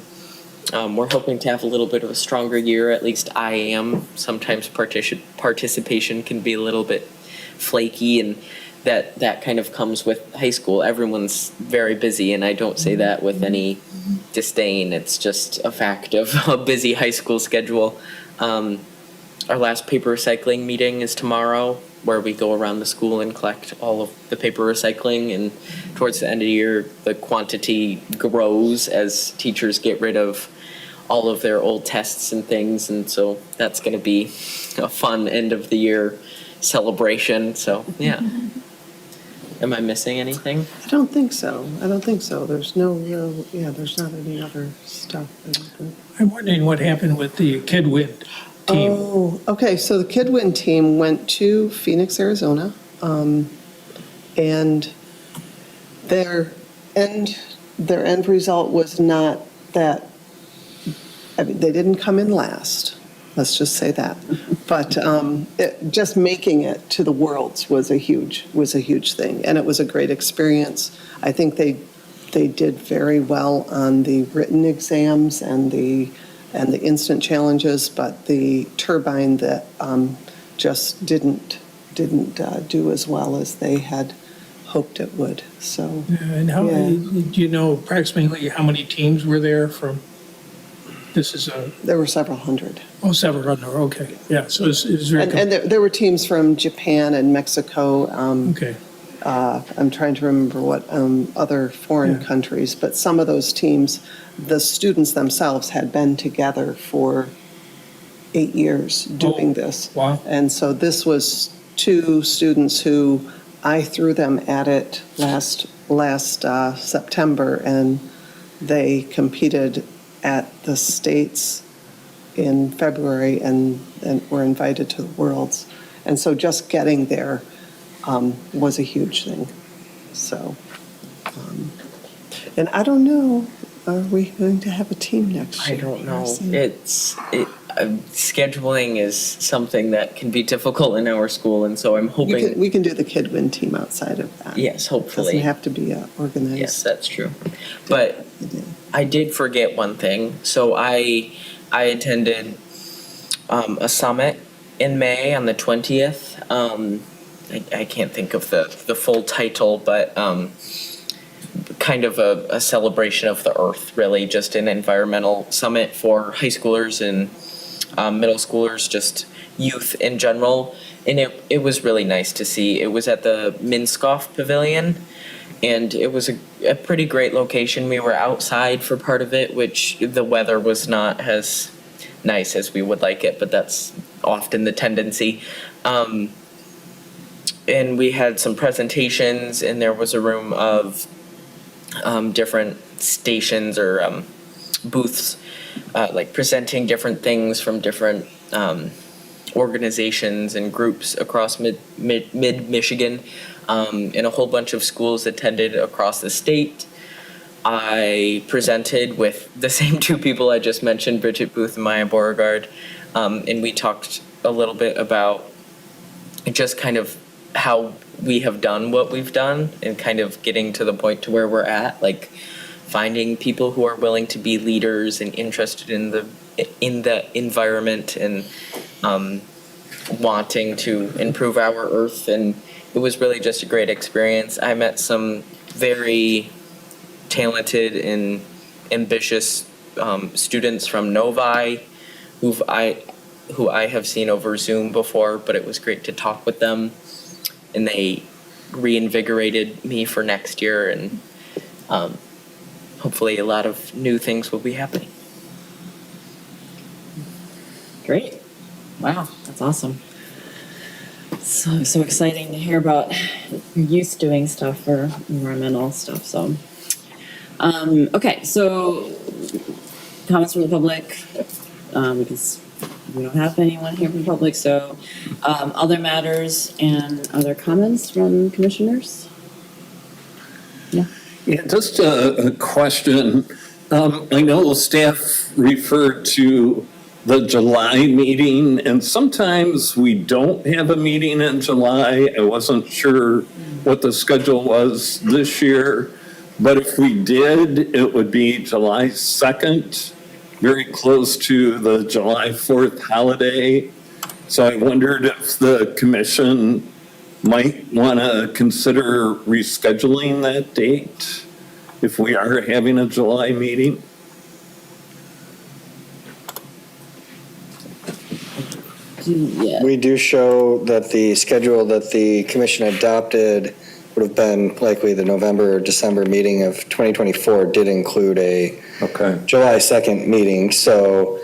We're hoping to have a little bit of a stronger year, at least I am. Sometimes participation can be a little bit flaky, and that kind of comes with high school. Everyone's very busy, and I don't say that with any disdain. It's just a fact of a busy high school schedule. Our last paper recycling meeting is tomorrow, where we go around the school and collect all of the paper recycling. And towards the end of the year, the quantity grows as teachers get rid of all of their old tests and things. And so that's going to be a fun end of the year celebration. So, yeah. Am I missing anything? I don't think so. There's no real, there's not any other stuff. I'm wondering what happened with the Kidwind team. Oh, okay, so the Kidwin team went to Phoenix, Arizona, and their end result was not that, I mean, they didn't come in last, let's just say that. But just making it to the Worlds was a huge thing, and it was a great experience. I think they did very well on the written exams and the instant challenges, but the turbine that just didn't do as well as they had hoped it would. So. And how do you know approximately how many teams were there from? There were several hundred. Oh, several hundred. Okay, yeah. So it's very. And there were teams from Japan and Mexico. Okay. I'm trying to remember what other foreign countries, but some of those teams, the students themselves had been together for 8 years doing this. wow. And so this was 2 students who I threw them at it last September, and they competed at the States in February and were invited to the Worlds. And so just getting there was a huge thing. So, and I don't know, are we going to have a team next I year? don't know. Marcy? Scheduling is something that can be difficult in our school, and so I'm hoping. We can do the Kid Win team outside of that. Yes, hopefully. Doesn't have to be organized. Yes, that's true. But I did forget one thing. So I attended a summit in May on the 20th. I can't think of the full title, but kind of a celebration of the earth, really, just an environmental summit for high schoolers and middle schoolers, just youth in general. And it was really nice to see. It was at the Minskoff Pavilion, and it was a pretty great location. We were outside for part of it, which the weather was not as nice as we would like it, but that's often the tendency. And we had some presentations, and there was a room of different stations or booths, like presenting different things from different organizations and groups across mid-Michigan, and a whole bunch of schools attended across the state. I presented with the same 2 people I just mentioned, Bridget Booth and Maya Beauregard, and we talked a little bit about just kind of how we have done what we've done and kind of getting to the point to where we're at, like finding people who are willing to be leaders and interested in the environment and wanting to improve our earth. And it was really just a great experience. I met some very talented and ambitious students from Novi who I have seen over Zoom before, but it was great to talk with them. And they reinvigorated me for next year, and hopefully a lot of new things will be happening. Great. Wow, that's awesome. So exciting to hear about your youth doing stuff for environmental stuff. So, okay, so comments from the public, because we don't have anyone here from the public. So, other matters and other comments from commissioners? Yeah. Yeah, just a question. I know staff referred to the July meeting, and sometimes we don't have a meeting in July. I wasn't sure what the schedule was this year, but if we did, it would be July 2nd, very close to the July 4th holiday. So I wondered if the commission might want to consider rescheduling that date if we are having a July meeting. Yeah. We do show that the schedule that the commission adopted would have been likely the November or December meeting of 2024 did include a July 2nd meeting. So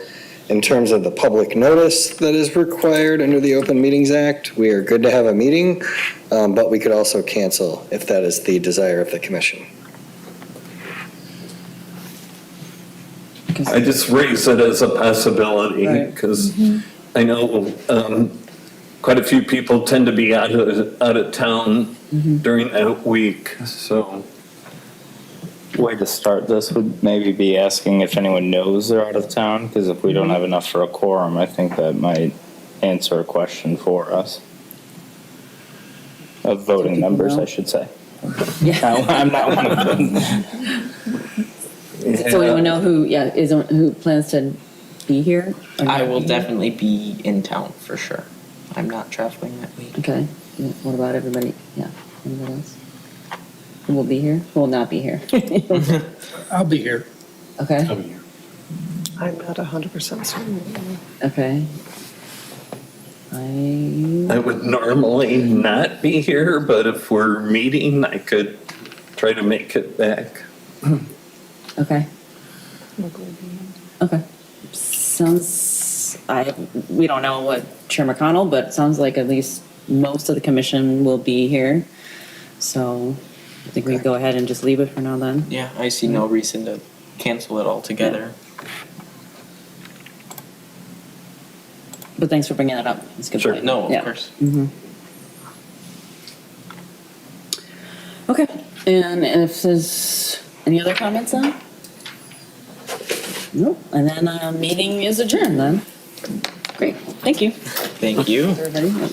in terms of the public notice that is required under the Open Meetings Act, we are good to have a meeting, but we could also cancel if that is the desire of the commission. I just raise it as a possibility because I know quite a few people tend to be out of town during that week. So, Way to start this would maybe be asking if anyone knows they're out of town, because if we don't have enough for a quorum, I think that might answer a question for us. Of voting members, I should say. Yeah. I'm not one of them. So anyone know who plans to be here? Or I not will be here? definitely be in town for sure. I'm not traveling that week. Okay. Yeah, what about everybody? Yeah. Anybody else? Who will be here? Who will not be here? I'll be here. Okay. I'll be here. I'm not 100% certain. Okay. I would normally not be here, but if we're meeting, I could try to make it back. Okay. Okay. Sounds we don't know what Chair McConnell, but it sounds like at least most of the commission will be here. So I think we can go ahead and just leave it for now then. Yeah, I see no reason to cancel it altogether. But thanks for bringing that up. It's a good Sure, point. no, Yeah. of course. Okay, and if there's any other comments then? Nope, and then meeting is adjourned then. Great, thank you. Thank you. Everybody.